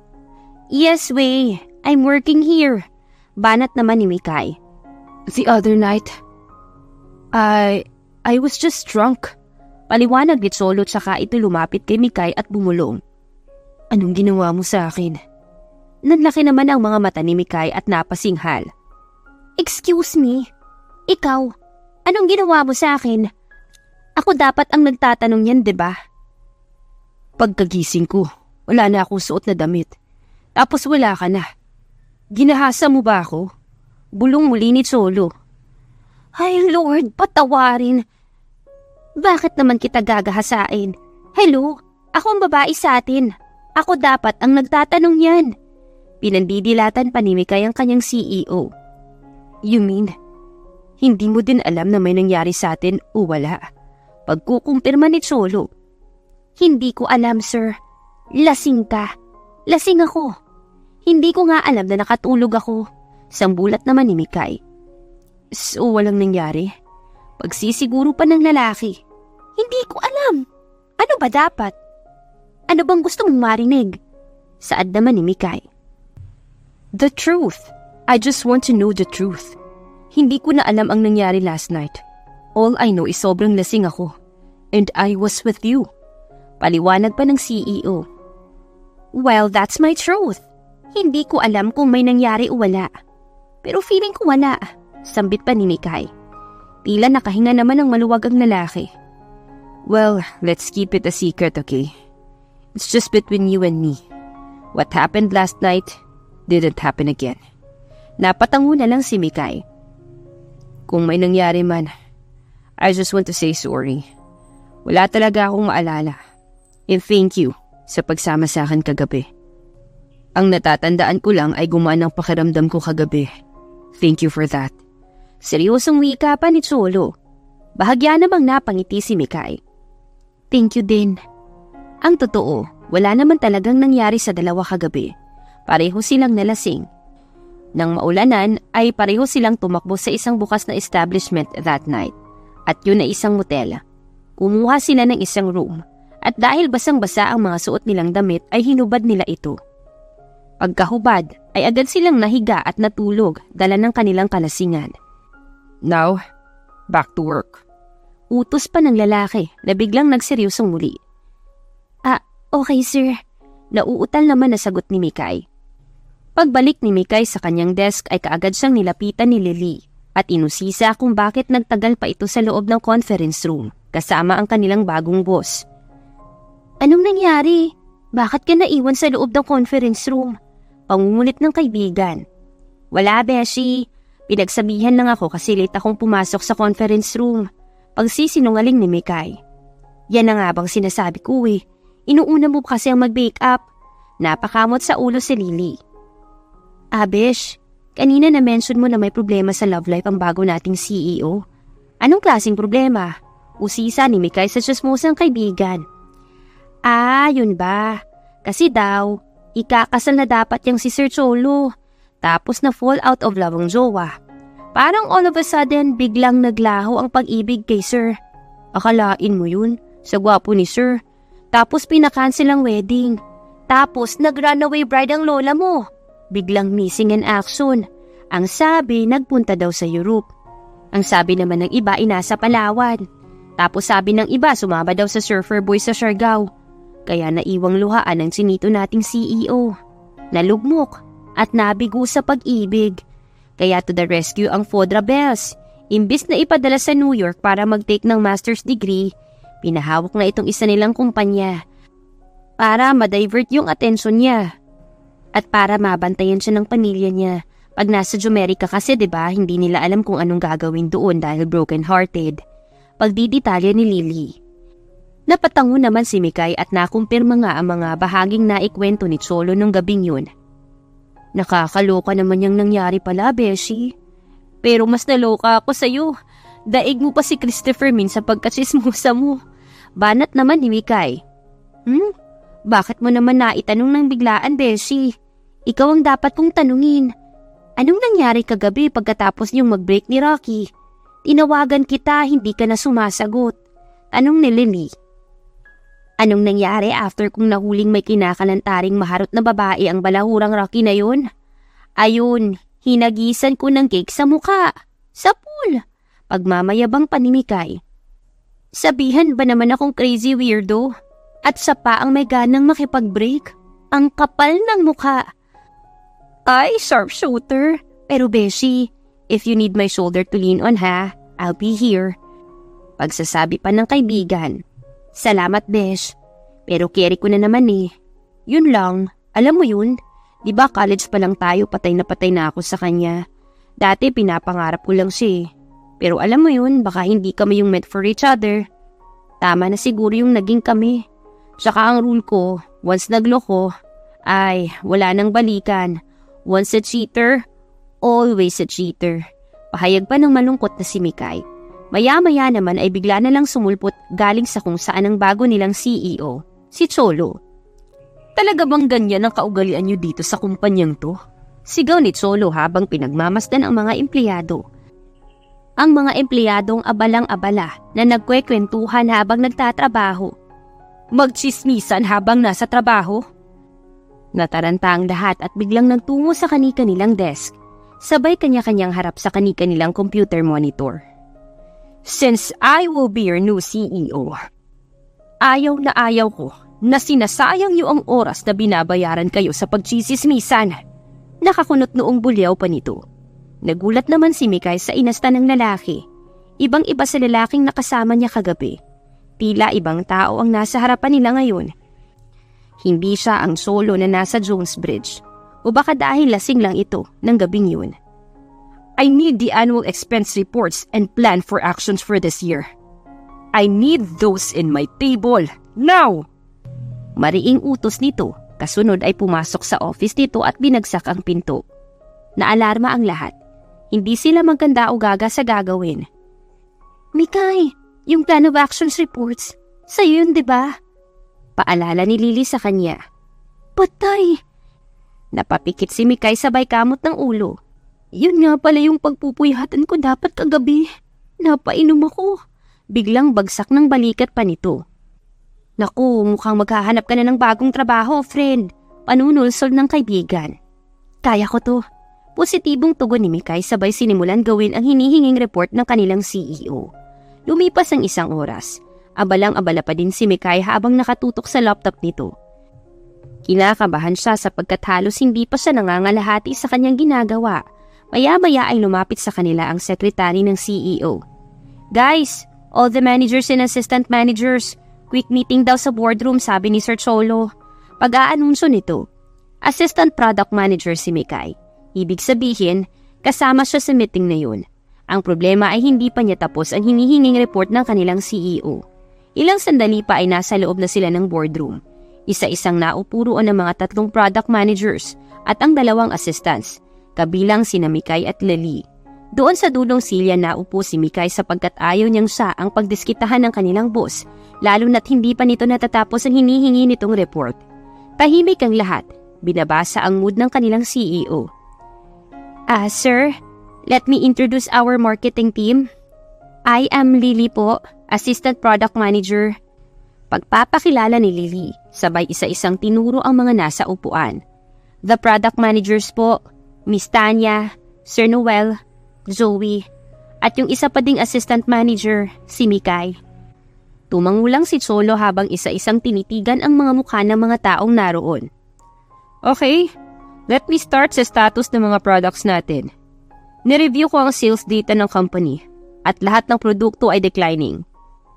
Yes way, I'm working here. Banat naman ni Mikay. The other night, I was just drunk. Paliwanag ni Cholo tsaka ito lumapit kay Mikay at bumulong. Anong ginawa mo sa akin? Nanlaki naman ang mga mata ni Mikay at napasinghal. Excuse me, ikaw, anong ginawa mo sa akin? Ako dapat ang nagtatanong yan, diba? Pagkagising ko, wala na akong suot na damit. Tapos wala ka na. Ginahasa mo ba ako? Bulong muli ni Cholo. Ay Lord, patawarin. Bakit naman kita gagahasain? Hello, ako ang babae sa atin. Ako dapat ang nagtatanong yan. Pinandidilatan pa ni Mikay ang kanyang CEO. You mean, hindi mo din alam na may nangyari sa atin o wala? Pagkukumpirma ni Cholo. Hindi ko alam, sir. Lasing ka. Lasing ako. Hindi ko nga alam na nakatulog ako. Sambulat naman ni Mikay. So, walang nangyari? Pagsisiguro pa ng lalaki. Hindi ko alam. Ano ba dapat? Ano bang gusto mong marinig? Saad naman ni Mikay. The truth. I just want to know the truth. Hindi ko na alam ang nangyari last night. All I know is sobrang lasing ako. And I was with you. Paliwanag pa ng CEO. Well, that's my truth. Hindi ko alam kung may nangyari o wala. Pero feeling ko wala. Sambit pa ni Mikay. Tila nakahinga naman ang maluwag ang lalaki. Well, let's keep it a secret, okay? It's just between you and me. What happened last night didn't happen again. Napatango na lang si Mikay. Kung may nangyari man, I just want to say sorry. Wala talaga akong maalala. And thank you sa pagsama sa akin kagabi. Ang natatandaan ko lang ay gumaan ang pakiramdam ko kagabi. Thank you for that. Seryosong wika pa ni Cholo. Bahagya namang napangiti si Mikay. Thank you din. Ang totoo, wala naman talagang nangyari sa dalawa kagabi. Pareho silang nalasing. Nang maulanan ay pareho silang tumakbo sa isang bukas na establishment that night. At yun ay isang motel. Kumuha sila ng isang room. At dahil basang-basa ang mga suot nilang damit ay hinubad nila ito. Pagkahubad ay agad silang nahiga at natulog dala ng kanilang kalasingan. Now, back to work. Utos pa ng lalaki na biglang nagseryosong muli. Okay sir. Nauutal naman na sagot ni Mikay. Pagbalik ni Mikay sa kanyang desk ay kaagad siyang nilapitan ni Lily at inusisa kung bakit nagtagal pa ito sa loob ng conference room kasama ang kanilang bagong boss. Anong nangyari? Bakit ka naiwan sa loob ng conference room? Pangungulit ng kaibigan. Wala, Beshi. Pinagsabihan lang ako kasi late akong pumasok sa conference room. Pagsisinungaling ni Mikay. Yan na nga bang sinasabi ko eh. Inuuna mo kasi ang mag-bake up. Napakamot sa ulo si Lily. Besh, kanina na-mention mo na may problema sa love life ang bago nating CEO. Anong klaseng problema? Usisa ni Mikay sa chismosang kaibigan. Yun ba? Kasi daw, ikakasal na dapat yung si Sir Cholo. Tapos na fall out of love ang jowa. Parang all of a sudden, biglang naglaho ang pag-ibig kay Sir. Akalain mo yun, sa gwapo ni Sir. Tapos pinakancel ang wedding. Tapos nag-runaway bride ang lola mo. Biglang missing in action. Ang sabi, nagpunta daw sa Europe. Ang sabi naman ng iba, inasa Palawan. Tapos sabi ng iba, sumama daw sa surfer boy sa Siargao. Kaya naiwang luhaan ang sinito nating CEO. Nalugmok at nabigo sa pag-ibig. Kaya to the rescue ang Fodra Bells. Imbis na ipadala sa New York para mag-take ng master's degree, pinahawak na itong isa nilang kumpanya para ma-divert yung atensyon niya. At para mabantayan siya ng pamilya niya, Pag nasa Jumerica kasi 'di ba, hindi nila alam kung anong gagawin doon dahil broken-hearted. Pagdidetalye ni Lily. Napatango naman si Mikay at nakumpirma nga ang mga bahaging naikwento ni Cholo nung gabing yun. Nakakaloka naman yung nangyari pala, Beshi. Pero mas naloka ako sa'yo. Daig mo pa si Christopher Min sa pagkasismusa mo. Banat naman ni Mikay. Bakit mo naman naitanong ng biglaan, Beshi? Ikaw ang dapat kong tanungin. Anong nangyari kagabi pagkatapos niyong mag-break ni Rocky? Tinawagan kita, hindi ka na sumasagot. Tanong ni Lily. Anong nangyari after kung nahuling may kinakalantaring maharot na babae ang balahurang Rocky na yun? Ayun, hinagisan ko ng cake sa muka. Sa pool. Pagmamayabang pa ni Mikay. Sabihan ba naman akong crazy weirdo? At sa pa ang may ganang makipag-break? Ang kapal ng mukha. Ay, sharpshooter. Pero Beshi, if you need my shoulder to lean on ha, I'll be here. Pagsasabi pa ng kaibigan. Salamat, Besh. Pero carry ko na naman eh. Yun lang. Alam mo yun? Diba college pa lang tayo, patay na ako sa kanya. Dati pinapangarap ko lang siya eh. Pero alam mo yun, baka hindi kami yung meant for each other. Tama na siguro yung naging kami. Saka ang rule ko, once nagloko, ay wala nang balikan. Once a cheater, always a cheater. Pahayag pa ng malungkot na si Mikay. Maya-maya naman ay bigla na lang sumulpot galing sa kung saan ang bago nilang CEO, si Cholo. Talaga bang ganyan ang kaugalian niyo dito sa kumpanyang to? Sigaw ni Cholo habang pinagmamasdan ang mga empleyado. Ang mga empleyadong abalang-abala na nagkwekwentuhan habang nagtatrabaho. Magchismisan habang nasa trabaho? Nataranta ang lahat at biglang nagtungo sa kani-kanilang desk. Sabay kanya-kanyang harap sa kani-kanilang computer monitor. Since I will be your new CEO, ayaw na ayaw ko na sinasayang niyo ang oras na binabayaran kayo sa pagchisismisan. Nakakunot noong bulyaw pa nito. Nagulat naman si Mikay sa inasta ng lalaki. Ibang-iba sa lalaking nakasama niya kagabi. Tila ibang tao ang nasa harapan nila ngayon. Hindi siya ang Solo na nasa Jones Bridge. O baka dahil lasing lang ito ng gabing yun. I need the annual expense reports and plan for actions for this year. I need those in my table, now! Mariing utos nito, kasunod ay pumasok sa office nito at binagsak ang pinto. Naalarma ang lahat. Hindi sila magkanda o gaga sa gagawin. Mikay, yung plan of actions reports, sa'yo yun diba? Paalala ni Lily sa kanya. Patay! Napapikit si Mikay sabay kamot ng ulo. Yun nga pala yung pagpupuyatan ko dapat kagabi. Napainom ako. Biglang bagsak ng balikat pa nito. Naku, mukhang maghahanap ka na ng bagong trabaho, friend. Panunulsol ng kaibigan. Kaya ko to. Positibong tugon ni Mikay sabay sinimulan gawin ang hinihinging report ng kanilang CEO. Lumipas ang isang oras. Abalang-abala pa din si Mikay habang nakatutok sa laptop nito. Kinakabahan siya sapagkat halos hindi pa siya nangangalahati sa kanyang ginagawa. Maya-maya ay lumapit sa kanila ang sekretary ng CEO. Guys, all the managers and assistant managers, quick meeting daw sa boardroom, sabi ni Sir Cholo. Pag-aanunsyo nito, assistant product manager si Mikay. Ibig sabihin, kasama siya sa meeting na yun. Ang problema ay hindi pa niya tapos ang hinihinging report ng kanilang CEO. Ilang sandali pa ay nasa loob na sila ng boardroom. Isa-isang naupuruan ng mga 3 product managers at ang 2 assistants, kabilang sina Mikay at Lily. Doon sa dulong silya naupo si Mikay sapagkat ayaw niyang siya ang pagdiskitahan ng kanilang boss, lalo na't hindi pa nito natatapos ang hinihingi nitong report. Tahimik ang lahat, binabasa ang mood ng kanilang CEO. Sir, let me introduce our marketing team. I am Lily po, Assistant Product Manager. Pagpapakilala ni Lily, sabay isa-isang tinuro ang mga nasa upuan. The product managers po, Miss Tanya, Sir Noel, Zoe, at yung isa pa ding assistant manager, si Mikay. Tumangulang si Cholo habang isa-isang tinitigan ang mga mukha ng mga taong naroon. Okay, let me start sa status ng mga products natin. Nireview ko ang sales data ng company at lahat ng produkto ay declining.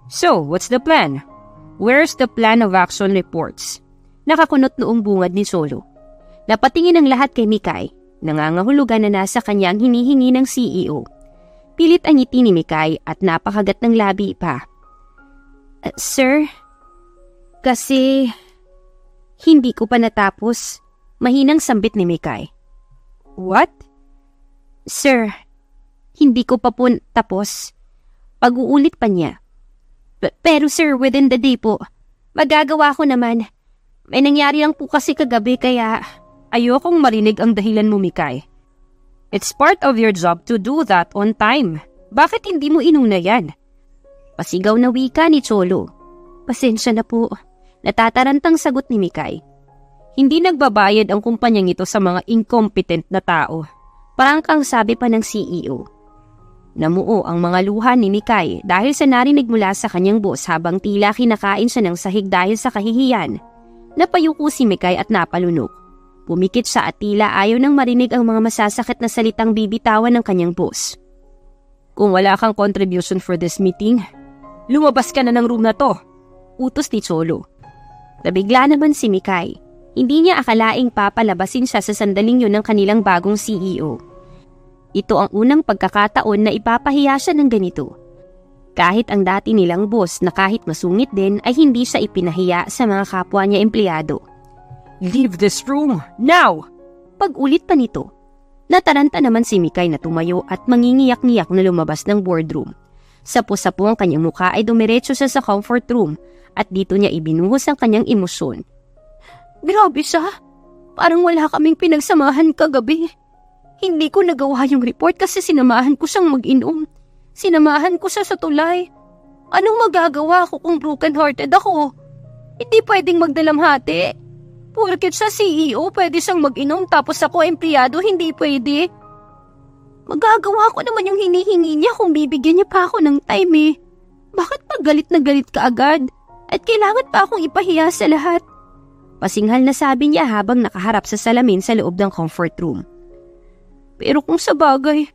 So, what's the plan? Where's the plan of action reports? Nakakunot noong bungad ni Cholo. Napatingin ang lahat kay Mikay. nangangahulugan na nasa kanya ang hinihingi ng CEO. Pilit ang ngiti ni Mikay at napakagat ng labi pa. Sir, kasi hindi ko pa natapos. Mahinang sambit ni Mikay. What? Sir, hindi ko pa po tapos. Pag-uulit pa niya. Pero sir, within the day po, magagawa ko naman. May nangyari lang po kasi kagabi kaya ayokong marinig ang dahilan mo, Mikay. It's part of your job to do that on time. Bakit hindi mo inuna yan? Pasigaw na wika ni Cholo. Pasensya na po. Natatarantang sagot ni Mikay. Hindi nagbabayad ang kumpanyang ito sa mga incompetent na tao. Parang kang sabi pa ng CEO. Namuo ang mga luha ni Mikay dahil sa narinig mula sa kanyang boss habang tila kinakain siya ng sahig dahil sa kahihiyan. Napayuko si Mikay at napalunok. Pumikit siya at tila ayaw nang marinig ang mga masasakit na salitang bibitawan ng kanyang boss. Kung wala kang contribution for this meeting, lumabas ka na ng room na to. Utos ni Cholo. Nabigla naman si Mikay. Hindi niya akalaing papalabasin siya sa sandaling yun ng kanilang bagong CEO. Ito ang unang pagkakataon na ipapahiya siya ng ganito. Kahit ang dati nilang boss na kahit masungit din ay hindi siya ipinahiya sa mga kapwa niya empleyado. Leave this room, now! Pag-ulit pa nito, nataranta naman si Mikay na tumayo at mangingiyak-ngiyak na lumabas ng boardroom. Sapo-sapo ang kanyang mukha ay dumiretso siya sa comfort room at dito niya ibinuhos ang kanyang emosyon. Grabe siya. Parang wala kaming pinagsamahan kagabi. Hindi ko nagawa yung report kasi sinamahan ko siyang mag-inom. Sinamahan ko siya sa tulay. Anong magagawa ko kung broken-hearted ako? Hindi pwedeng magdalamhati. Porket siya CEO, pwede siyang mag-inom tapos ako empleyado, hindi pwede. Magagawa ko naman yung hinihingi niya kung bibigyan niya pa ako ng time eh. Bakit pa galit na galit ka agad? At kailangan pa akong ipahiya sa lahat? Pasinghal na sabi niya habang nakaharap sa salamin sa loob ng comfort room. Pero kung sa bagay,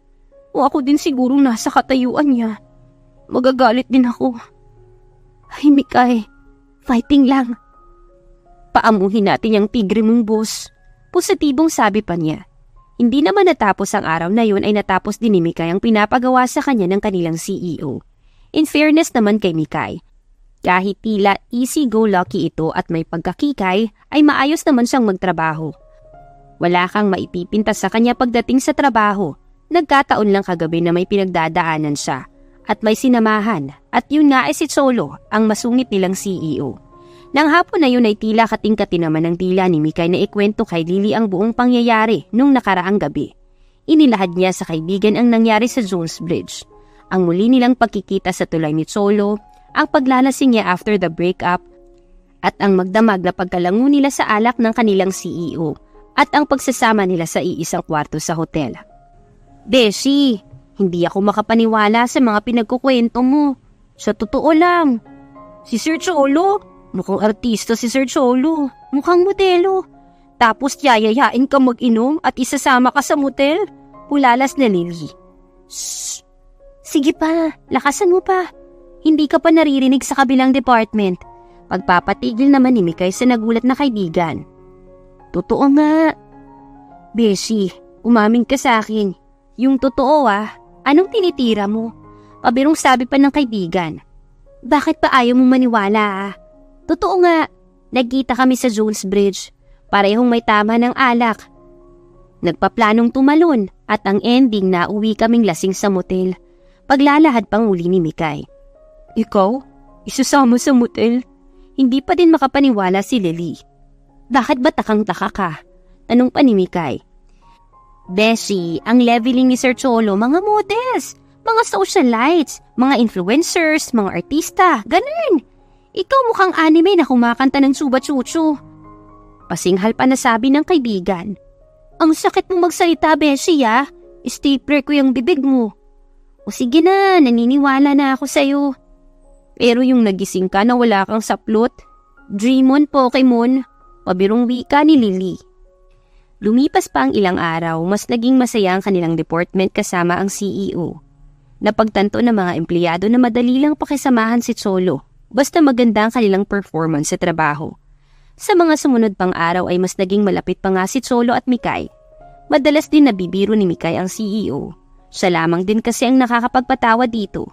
o ako din sigurong nasa katayuan niya, magagalit din ako. Ay Mikay, fighting lang. Paamuhin natin yung tigre mong boss. Positibong sabi pa niya. Hindi naman natapos ang araw na yun ay natapos din ni Mikay ang pinapagawa sa kanya ng kanilang CEO. In fairness naman kay Mikay, kahit tila easy-go-lucky ito at may pagkakikay, ay maayos naman siyang magtrabaho. Wala kang maipipinta sa kanya pagdating sa trabaho. Nagkataon lang kagabi na may pinagdadaanan siya at may sinamahan at yun nga ay si Cholo, ang masungit nilang CEO. Nang hapon na yun ay tila kating-kati naman ng tila ni Mikay na ikwento kay Lily ang buong pangyayari nung nakaraang gabi. Inilahad niya sa kaibigan ang nangyari sa Jones Bridge. Ang muli nilang pagkikita sa tulay ni Cholo, ang paglalasing niya after the breakup, at ang magdamag na pagkalango nila sa alak ng kanilang CEO, at ang pagsasama nila sa iisang kwarto sa hotel. Beshi, hindi ako makapaniwala sa mga pinagkukwento mo. Sa totoo lang. Si Sir Cholo, mukhang artista si Sir Cholo, mukhang modelo. Tapos yayayain ka mag-inom at isasama ka sa motel? Pulalas na Lily. Shh! Sige pa, lakasan mo pa. Hindi ka pa naririnig sa kabilang department. Pagpapatigil naman ni Mikay sa nagulat na kaibigan. Totoo nga. Beshi, umaming ka sa akin. Yung totoo anong tinitira mo? Pabirong sabi pa ng kaibigan. Bakit pa ayaw mong maniwala Totoo nga, nagkita kami sa Jones Bridge. Parehong may tama ng alak. Nagpaplanong tumalon at ang ending na uwi kaming lasing sa motel. Paglalahad pang uli ni Mikay. Ikaw? Isusama sa motel? Hindi pa din makapaniwala si Lily. Bakit ba takang-taka ka? Tanong pa ni Mikay. Beshi, ang leveling ni Sir Cholo, mga models, mga socialites, mga influencers, mga artista, ganun. Ikaw mukhang anime na kumakanta ng chuba-chuchu. Pasinghal pa nasabi ng kaibigan. Ang sakit mong magsalita, Beshi Stapler ko yung bibig mo. O sige na, naniniwala na ako sa'yo. Pero yung nagising ka na wala kang saplot, dream on Pokemon, pabirong wika ni Lily. Lumipas pa ang ilang araw, mas naging masaya ang kanilang department kasama ang CEO. Napagtanto ng mga empleyado na madali lang pakisamahan si Cholo, basta maganda ang kanilang performance sa trabaho. Sa mga sumunod pang araw ay mas naging malapit pa nga si Cholo at Mikay. Madalas din nabibiro ni Mikay ang CEO. Siya lamang din kasi ang nakakapagpatawa dito.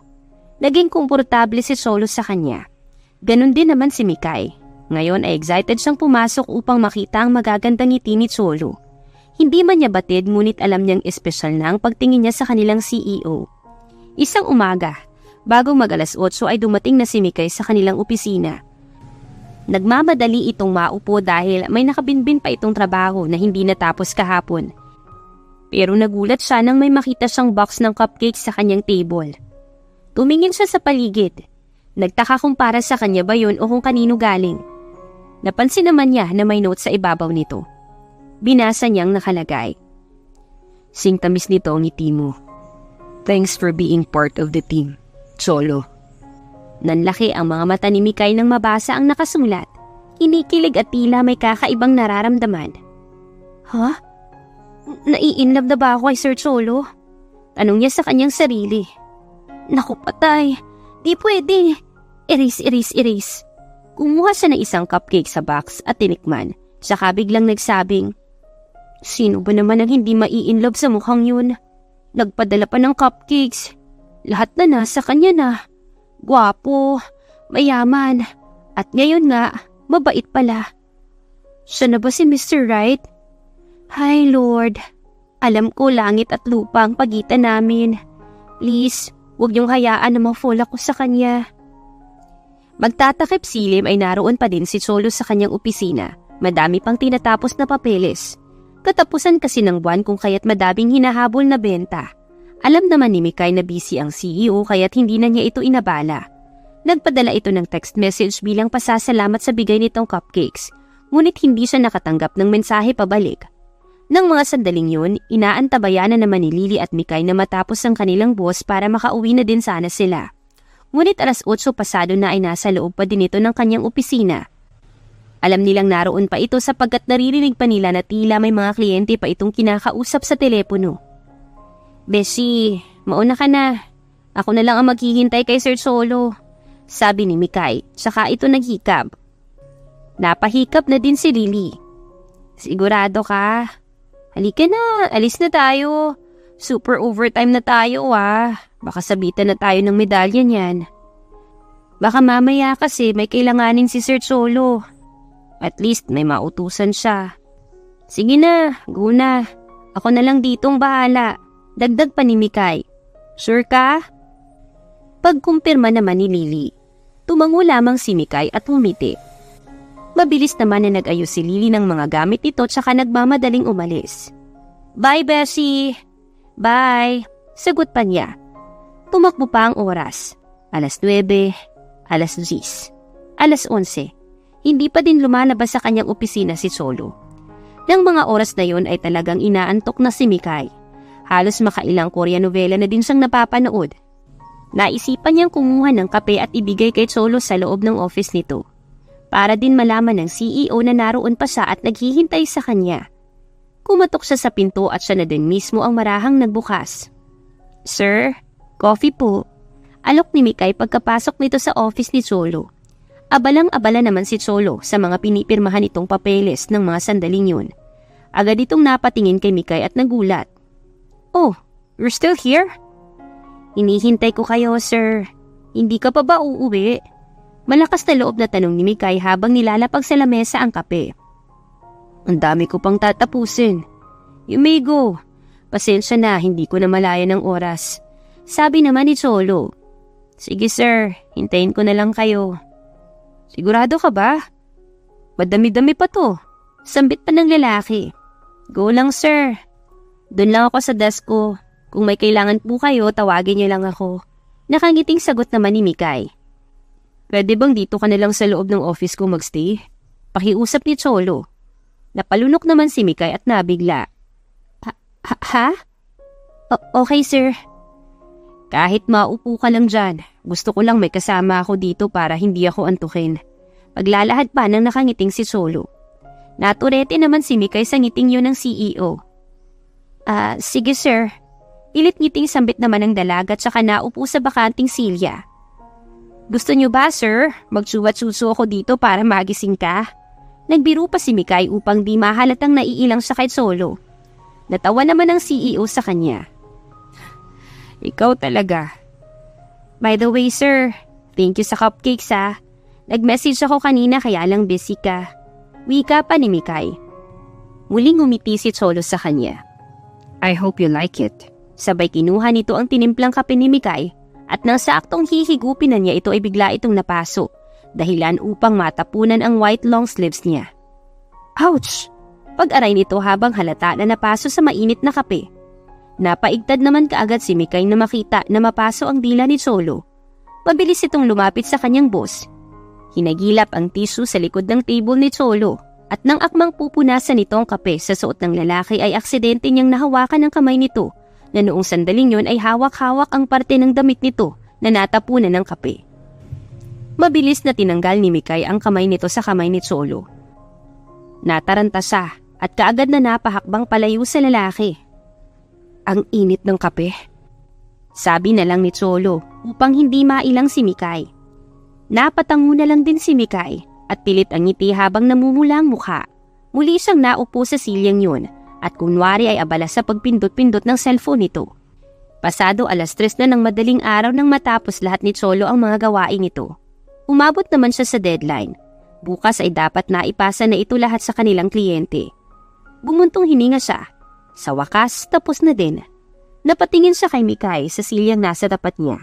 Naging komportable si Cholo sa kanya. Ganon din naman si Mikay. Ngayon ay excited siyang pumasok upang makita ang magagandang ngiti ni Cholo. Hindi man niya batid ngunit alam niyang espesyal na ang pagtingin niya sa kanilang CEO. Isang umaga, bago mag-alas 8 ay dumating na si Mikay sa kanilang opisina. Nagmamadali itong maupo dahil may nakabinbin pa itong trabaho na hindi natapos kahapon. Pero nagulat siya nang may makita siyang box ng cupcakes sa kanyang table. Tumingin siya sa paligid. Nagtaka kung para sa kanya ba yun o kung kanino galing. Napansin naman niya na may note sa ibabaw nito. Binasa niyang nakalagay. "Singtamis nito ang ngiti mo. Thanks for being part of the team, Cholo." Nanlaki ang mga mata ni Mikay nang mabasa ang nakasulat. Kinikilig at tila may kakaibang nararamdaman. "Ha? Nai-inlove na ba ako kay Sir Cholo?" Tanong niya sa kanyang sarili. "Naku patay, di pwede. Erase. Kumuha siya ng isang cupcake sa box at tinikman. Saka biglang nagsabing, "Sino ba naman ang hindi mai-inlove sa mukhang yun? Nagpadala pa ng cupcakes. Lahat na nasa kanya na. Gwapo, mayaman, at ngayon nga, mabait pala. Siya na ba si Mr. Right? Hi Lord, alam ko langit at lupa ang pagitan namin. Please, huwag niyong hayaan na ma-fall ako sa kanya." Magtatakip silim ay naroon pa din si Cholo sa kanyang opisina. Madami pang tinatapos na papeles. Katapusan kasi ng buwan kung kaya't madaming hinahabol na benta. Alam naman ni Mikay na busy ang CEO kaya't hindi na niya ito inabala. Nagpadala ito ng text message bilang pasasalamat sa bigay nitong cupcakes. Ngunit hindi siya nakatanggap ng mensahe pabalik. Nang mga sandaling yun, inaantabayan na naman ni Lily at Mikay na matapos ang kanilang boss para makauwi na din sana sila. Ngunit alas 8 pasado na ay nasa loob pa din ito ng kanyang opisina. Alam nilang naroon pa ito sapagkat naririnig pa nila na tila may mga kliyente pa itong kinakausap sa telepono. "Beshi, mauna ka na. Ako na lang ang maghihintay kay Sir Cholo," sabi ni Mikay, saka ito naghikab. Napahikap na din si Lily. "Sigurado ka? Halika na, alis na tayo. Super overtime na tayo Baka sabitan na tayo ng medalya niyan." "Baka mamaya kasi may kailanganin si Sir Cholo. At least may mautusan siya." "Sige na, go na. Ako na lang ditong bahala," dagdag pa ni Mikay. "Sure ka?" Pagkumpirma naman ni Lily. Tumango lamang si Mikay at umiti. Mabilis naman na nag-ayos si Lily ng mga gamit nito tsaka nagmamadaling umalis. "Bye, Beshi." "Bye," sagot pa niya. Tumakbo pa ang oras. Alas 9, alas 10, alas 11. Hindi pa din lumalabas sa kanyang opisina si Cholo. Nang mga oras na yon ay talagang inaantok na si Mikay. Halos makailang Korean novela na din siyang napapanood. Naisipan niyang kumuha ng kape at ibigay kay Cholo sa loob ng office nito. Para din malaman ng CEO na naroon pa siya at naghihintay sa kanya. Kumatok siya sa pinto at siya na din mismo ang marahang nagbukas. "Sir, coffee po." Alok ni Mikay pagkapasok nito sa office ni Cholo. Abalang-abala naman si Cholo sa mga pinipirmahan itong papeles ng mga sandaling yun. Agad itong napatingin kay Mikay at nagulat. "Oh, you're still here?" "Hinihintay ko kayo, sir. Hindi ka pa ba uuwi?" Malakas na loob na tanong ni Mikay habang nilalapag sa lamesa ang kape. "Ang dami ko pang tatapusin." "You may go. Pasensya na, hindi ko na malaya ng oras," sabi naman ni Cholo. "Sige sir, hintayin ko na lang kayo." "Sigurado ka ba? Madami-dami pa to." Sambit pa ng lalaki. "Go lang sir. Doon lang ako sa desk ko. Kung may kailangan po kayo, tawagin niyo lang ako." Nakangiting sagot naman ni Mikay. "Pwede bang dito ka na lang sa loob ng office ko magstay?" Pakiusap ni Cholo. Napalunok naman si Mikay at nabigla. Ha? Okay sir." "Kahit maupo ka lang dyan, gusto ko lang may kasama ako dito para hindi ako antukin." Paglalahad pa nang nakangiting si Cholo. Naturete naman si Mikay sa ngiting yun ng CEO. Sige sir." Pilit ngiting sambit naman ng dalaga at saka naupo sa bakanting silya. "Gusto niyo ba sir, magtsuwa-tsuso ako dito para magising ka?" Nagbiro pa si Mikay upang di mahalatang naiilang siya kay Cholo. Natawa naman ang CEO sa kanya. Ikaw talaga. By the way sir, thank you sa cupcakes ha. Nag-message ako kanina kaya lang busy ka. Wika pa ni Mikay. Muling ngumiti si Cholo sa kanya. I hope you like it. Sabay kinuha nito ang tinimplang kape ni Mikay at nang sa aktong hihigupin na niya ito ay bigla itong napaso. Dahilan upang matapunan ang white long sleeves niya. Ouch! Pag-aray nito habang halata na napaso sa mainit na kape. Napaigtad naman kaagad si Mikay na makita na mapaso ang dila ni Cholo. Mabilis itong lumapit sa kanyang boss. Hinagilap ang tissue sa likod ng table ni Cholo at nang akmang pupunasan nito ang kape sa suot ng lalaki ay aksidente niyang nahawakan ang kamay nito na noong sandaling yon ay hawak-hawak ang parte ng damit nito na natapunan ng kape. Mabilis na tinanggal ni Mikay ang kamay nito sa kamay ni Cholo. Nataranta siya at kaagad na napahakbang palayo sa lalaki. Ang init ng kape. Sabi na lang ni Cholo upang hindi mailang si Mikay. Napatango na lang din si Mikay at pilit ang ngiti habang namumula ang mukha. Muli siyang naupo sa silyang yun at kunwari ay abala sa pagpindot-pindot ng cellphone nito. Pasado 3:00 na ng madaling araw nang matapos lahat ni Cholo ang mga gawain nito. Umabot naman siya sa deadline. Bukas ay dapat naipasa na ito lahat sa kanilang kliyente. Bumuntong hininga siya. Sa wakas, tapos na din. Napatingin siya kay Mikay sa silyang nasa tapat niya.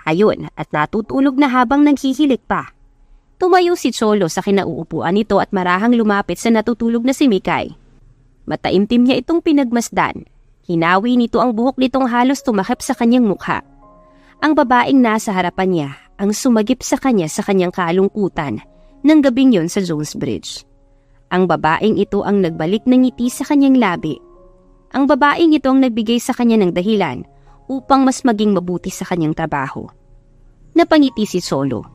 Ayun at natutulog na habang naghihilik pa. Tumayo si Cholo sa kinauupuan nito at marahang lumapit sa natutulog na si Mikay. Mataimtim niya itong pinagmasdan. Hinawi nito ang buhok nitong halos tumakip sa kanyang mukha. Ang babaeng nasa harapan niya ang sumagip sa kanya sa kanyang kalungkutan ng gabing yon sa Jones Bridge. Ang babaeng ito ang nagbalik ng ngiti sa kanyang labi. Ang babaeng ito ang nagbigay sa kanya ng dahilan upang mas maging mabuti sa kanyang trabaho. Napangiti si Cholo.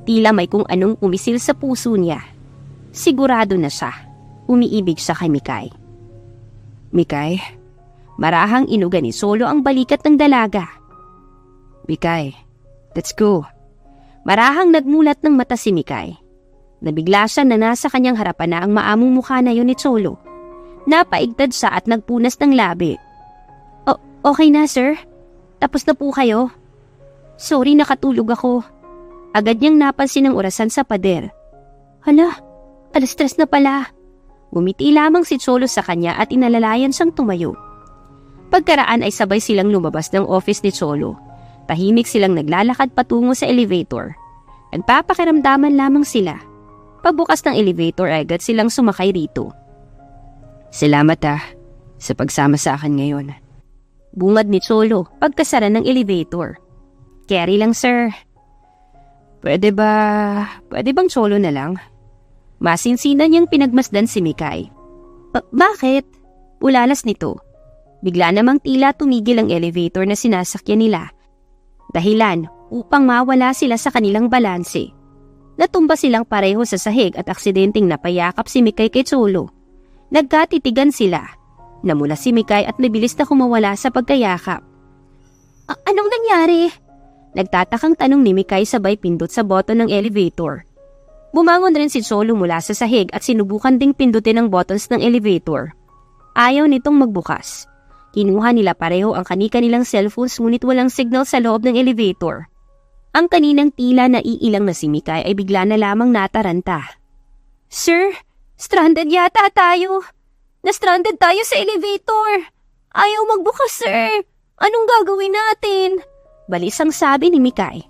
Tila may kung anong umisil sa puso niya. Sigurado na siya. Umiibig siya kay Mikay. Mikay? Marahang inuga ni Cholo ang balikat ng dalaga. Mikay, let's go. Marahang nagmulat ng mata si Mikay. Nabigla siya na nasa kanyang harapan na ang maamong mukha na yun ni Cholo. Napaigtad siya at nagpunas ng labi. Okay na sir? Tapos na po kayo? Sorry, nakatulog ako. Agad niyang napansin ang orasan sa pader. Hala, 3:00 na pala. Ngumiti lamang si Cholo sa kanya at inalalayan siyang tumayo. Pagkaraan ay sabay silang lumabas ng office ni Cholo. Tahimik silang naglalakad patungo sa elevator. Nagpapakiramdaman lamang sila. Pagbukas ng elevator agad silang sumakay rito. Salamat sa pagsama sa akin ngayon. Bungad ni Cholo pagkasara ng elevator. Carry lang sir. Pwede bang Cholo na lang? Masinsinan niyang pinagmasdan si Mikay. Bakit? Ulalas nito. Bigla namang tila tumigil ang elevator na sinasakyan nila. Dahilan upang mawala sila sa kanilang balanse. Natumba silang pareho sa sahig at aksidenteng napayakap si Mikay kay Cholo. Nagkatitigan sila. Namula si Mikay at mabilis na kumawala sa pagkayakap. Anong nangyari? Nagtatakang tanong ni Mikay sabay pindot sa button ng elevator. Bumangon rin si Cholo mula sa sahig at sinubukan ding pindutin ang buttons ng elevator. Ayaw nitong magbukas. Kinuha nila pareho ang kani-kanilang cellphones ngunit walang signal sa loob ng elevator. Ang kaninang tila naiilang na si Mikay ay bigla na lamang nataranta. Sir, stranded yata tayo. Na-stranded tayo sa elevator. Ayaw magbukas, sir. Anong gagawin natin? Balisang sabi ni Mikay.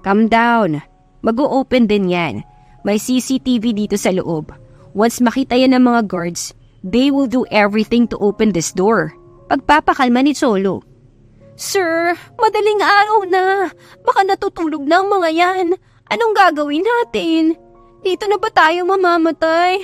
Calm down. Mag-o-open din yan. May CCTV dito sa loob. Once makita yan ng mga guards, they will do everything to open this door. Pagpapakalma ni Cholo. Sir, madaling araw na. Baka natutulog na ang mga yan. Anong gagawin natin? Dito na ba tayo mamamatay?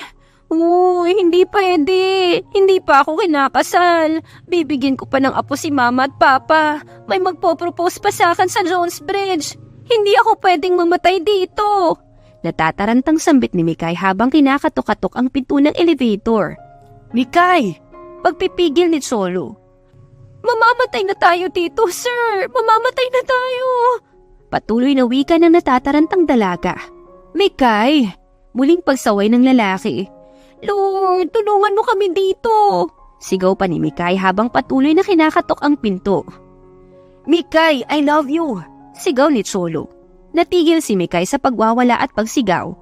Uy, hindi pwede. Hindi pa ako kinakasal. Bibigyan ko pa ng apo si Mama at Papa. May magpo-propose pa sa akin sa Jones Bridge. Hindi ako pwedeng mamatay dito. Natatarantang sambit ni Mikay habang kinakatok-katok ang pinto ng elevator. Mikay! Pagpipigil ni Cholo. Mamamatay na tayo dito, sir. Mamamatay na tayo. Patuloy na wika ng natatarantang dalaga. Mikay! Muling pagsaway ng lalaki. Lord, tulungan mo kami dito. Sigaw pa ni Mikay habang patuloy na kinakatok ang pinto. Mikay, I love you! Sigaw ni Cholo. Natigil si Mikay sa pagwawala at pagsigaw.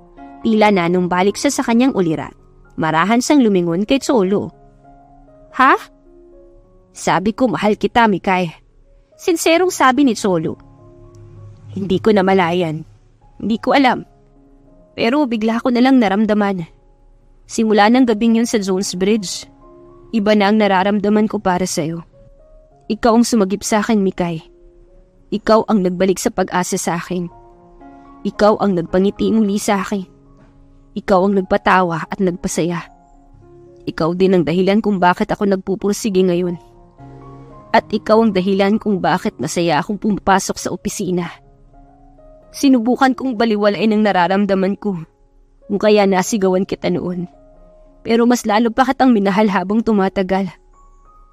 Tila nanumbalik siya sa kanyang ulirat. Marahan siyang lumingon kay Cholo. Ha? Sabi ko mahal kita, Mikay. Sinserong sabi ni Cholo. Hindi ko namalayan. Hindi ko alam. Pero bigla ko nalang naramdaman. Simula ng gabing yun sa Jones Bridge, iba na ang nararamdaman ko para sa'yo. Ikaw ang sumagip sa akin, Mikay. Ikaw ang nagbalik sa pag-asa sa akin. Ikaw ang nagpangiti muli sa akin. Ikaw ang nagpatawa at nagpasaya. Ikaw din ang dahilan kung bakit ako nagpupursige ngayon. At ikaw ang dahilan kung bakit masaya akong pumapasok sa opisina. Sinubukan kong baliwalain ang nararamdaman ko, kung kaya nasigawan kita noon. Pero mas lalo pa kitang minahal habang tumatagal.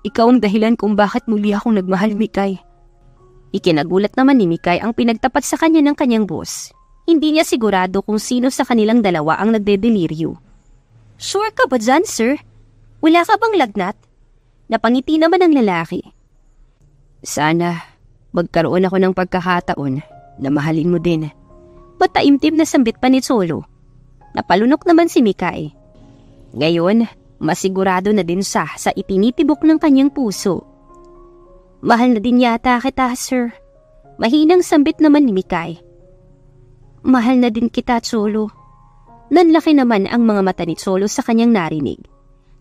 Ikaw ang dahilan kung bakit muli akong nagmahal, Mikay. Ikinagulat naman ni Mikay ang pinagtapat sa kanya ng kanyang boss. Hindi niya sigurado kung sino sa kanilang dalawa ang nagdedeliryo. Sure ka ba dyan, sir? Wala ka bang lagnat? Napangiti naman ang lalaki. Sana magkaroon ako ng pagkakataon na mahalin mo din. Pataimtim na sambit pa ni Cholo. Napalunok naman si Mikay. Ngayon, masigurado na din siya sa itinitibok ng kanyang puso. Mahal na din yata kita, sir. Mahinang sambit naman ni Mikay. Mahal na din kita, Cholo. Nanlaki naman ang mga mata ni Cholo sa kanyang narinig.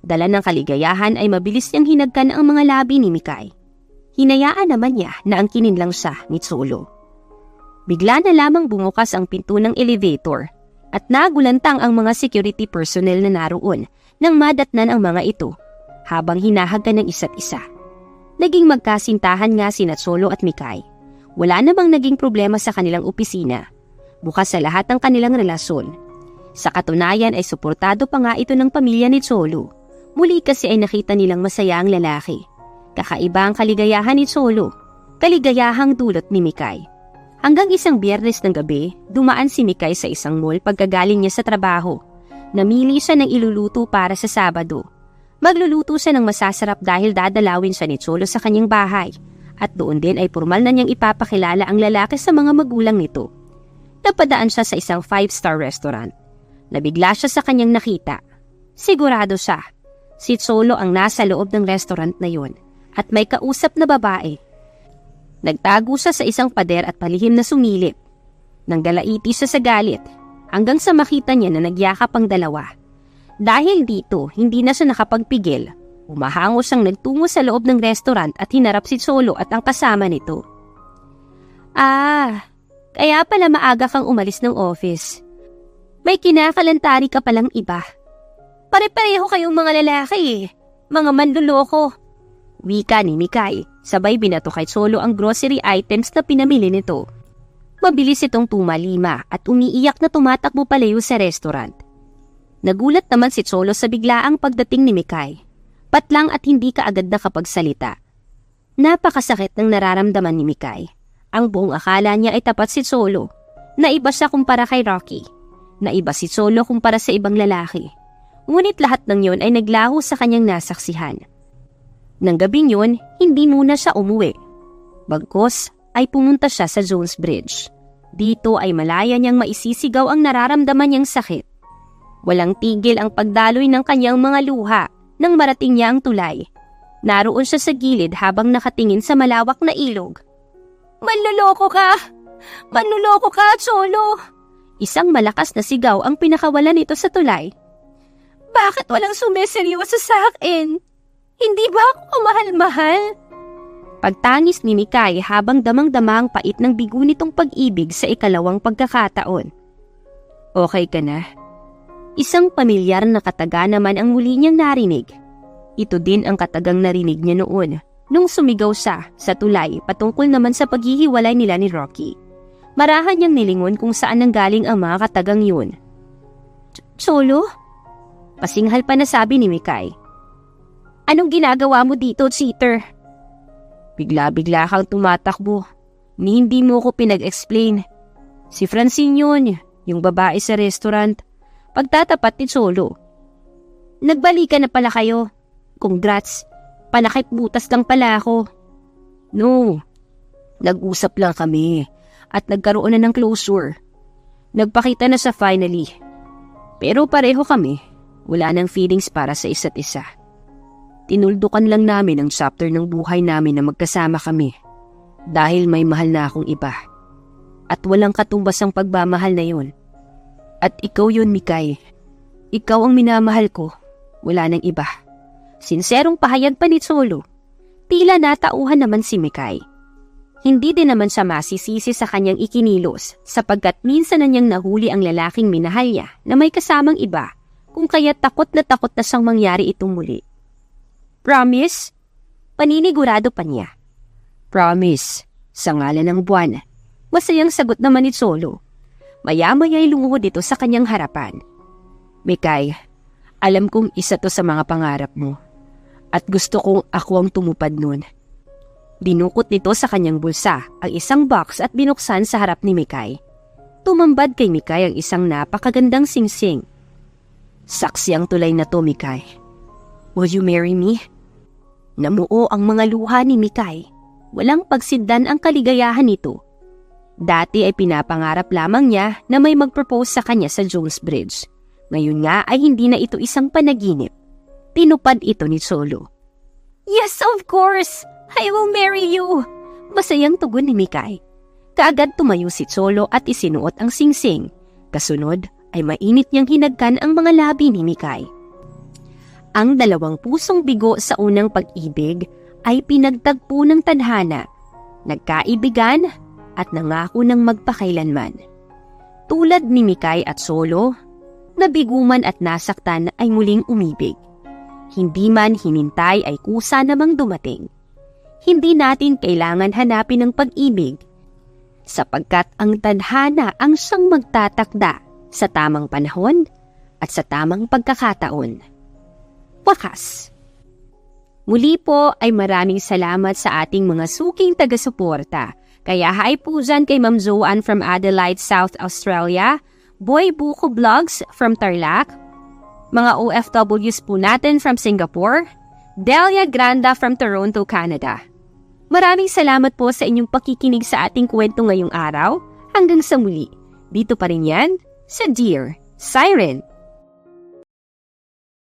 Dala ng kaligayahan ay mabilis niyang hinagkan ang mga labi ni Mikay. Hinayaan naman niya na ang kininlang siya ni Cholo. Bigla na lamang bumukas ang pinto ng elevator at nagulantang ang mga security personnel na naroon nang madatnan ang mga ito habang hinahagan ng isa't isa. Naging magkasintahan nga sina Cholo at Mikay. Wala namang naging problema sa kanilang opisina. Bukas sa lahat ng kanilang relasyon. Sa katunayan ay suportado pa nga ito ng pamilya ni Cholo. Muli kasi ay nakita nilang masaya ang lalaki. Kakaiba ang kaligayahan ni Cholo. Kaligayahang dulot ni Mikay. Hanggang isang Biyernes ng gabi, dumaan si Mikay sa isang mall pagkagaling niya sa trabaho. Namili siya ng iluluto para sa Sabado. Magluluto siya ng masasarap dahil dadalawin siya ni Cholo sa kanyang bahay. At doon din ay formal na niyang ipapakilala ang lalaki sa mga magulang nito. Napadaan siya sa isang 5-star restaurant. Nabigla siya sa kanyang nakita. Sigurado siya. Si Cholo ang nasa loob ng restaurant na yun at may kausap na babae. Nagtago siya sa isang pader at palihim na sumilip. Nang dalaiti siya sa galit hanggang sa makita niya na nagyakap ang dalawa. Dahil dito, hindi na siya nakapagpigil. Umahango siyang nagtungo sa loob ng restaurant at hinarap si Cholo at ang kasama nito. Kaya pala maaga kang umalis ng office. May kinakalantari ka palang iba. Pare-pareho kayong mga lalaki eh. Mga manluloko. Wika ni Mikay, sabay binato kay Cholo ang grocery items na pinamili nito. Mabilis itong tumalima at umiiyak na tumatakbo palayo sa restaurant. Nagulat naman si Cholo sa biglaang pagdating ni Mikay. Patlang at hindi kaagad nakapagsalita. Napakasakit ng nararamdaman ni Mikay. Ang buong akala niya ay tapat si Cholo. Naiba siya kumpara kay Rocky. Naiba si Cholo kumpara sa ibang lalaki. Ngunit lahat ng yon ay naglaho sa kanyang nasaksihan. Nang gabing yun, hindi muna siya umuwi. Bagkus ay pumunta siya sa Jones Bridge. Dito ay malaya niyang maisisigaw ang nararamdaman niyang sakit. Walang tigil ang pagdaloy ng kanyang mga luha nang marating niya ang tulay. Naroon siya sa gilid habang nakatingin sa malawak na ilog. Manluloko ka! Manluloko ka, Cholo! Isang malakas na sigaw ang pinakawalan nito sa tulay. Bakit walang sumeseryoso sa akin? Hindi ba ako kamahal-mahal? Pagtangis ni Mikay habang damang-dama ang pait ng bigo nitong pag-ibig sa ikalawang pagkakataon. Okay ka na? Isang pamilyar na kataga naman ang muli niyang narinig. Ito din ang katagang narinig niya noon nung sumigaw siya sa tulay patungkol naman sa paghihiwalay nila ni Rocky. Marahan niyang nilingon kung saan nanggaling ang mga katagang yun. Cholo? Pasinghal pa na sabi ni Mikay. Anong ginagawa mo dito, cheater? Bigla-bigla kang tumatakbo. Hindi mo ko pinag-explain. Si Francine yun, yung babae sa restaurant. Pagtatapat ni Cholo. Nagbalikan na pala kayo. Congrats. Panakip butas lang pala ako. No, nag-usap lang kami at nagkaroon na ng closure. Nagpakita na sa finally. Pero pareho kami, wala nang feelings para sa isa't isa. Tinuldukan lang namin ang chapter ng buhay namin na magkasama kami dahil may mahal na akong iba. At walang katumbas ang pagmamahal na yun. At ikaw yun, Mikay. Ikaw ang minamahal ko, wala nang iba. Sinserong pahayag pa ni Cholo. Tila natauhan naman si Mikay. Hindi din naman siya masisisi sa kanyang ikinilos sapagkat minsan na niyang nahuli ang lalaking minahal niya na may kasamang iba kung kaya takot na siyang mangyari itong muli. Promise? Paninigurado pa niya. Promise, sa ngalan ng buwan. Masayang sagot naman ni Cholo. Maya-maya'y lumuhod ito sa kanyang harapan. Mikay, alam kong isa to sa mga pangarap mo at gusto kong ako ang tumupad nun. Dinukot nito sa kanyang bulsa ang isang box at binuksan sa harap ni Mikay. Tumambad kay Mikay ang isang napakagandang singsing. Saksi ang tulay na to, Mikay. Will you marry me? Namuo ang mga luha ni Mikay. Walang pagsindan ang kaligayahan nito. Dati ay pinapangarap lamang niya na may mag-propose sa kanya sa Jones Bridge. Ngayon nga ay hindi na ito isang panaginip. Tinupad ito ni Cholo. Yes, of course! I will marry you! Masayang tugon ni Mikay. Kaagad tumayo si Cholo at isinuot ang singsing. Kasunod ay mainit niyang hinagkan ang mga labi ni Mikay. Ang dalawang pusong bigo sa unang pag-ibig ay pinagtagpo ng tadhana, nagkaibigan at nangako ng magpakailanman. Tulad ni Mikay at Cholo, nabiguman at nasaktan ay muling umibig. Hindi man hinintay ay kusa namang dumating. Hindi natin kailangan hanapin ang pag-ibig sapagkat ang tadhana ang siyang magtatakda sa tamang panahon at sa tamang pagkakataon. Wakas. Muli po ay maraming salamat sa ating mga suking taga-suporta. Kaya hi po dyan kay Ma'am Joanne from Adelaide, South Australia, Boy Buko Vlogs from Tarlac, mga OFWs po natin from Singapore, Delia Granda from Toronto, Canada. Maraming salamat po sa inyong pakikinig sa ating kwento ngayong araw. Hanggang sa muli, dito pa rin yan sa Dear Siren.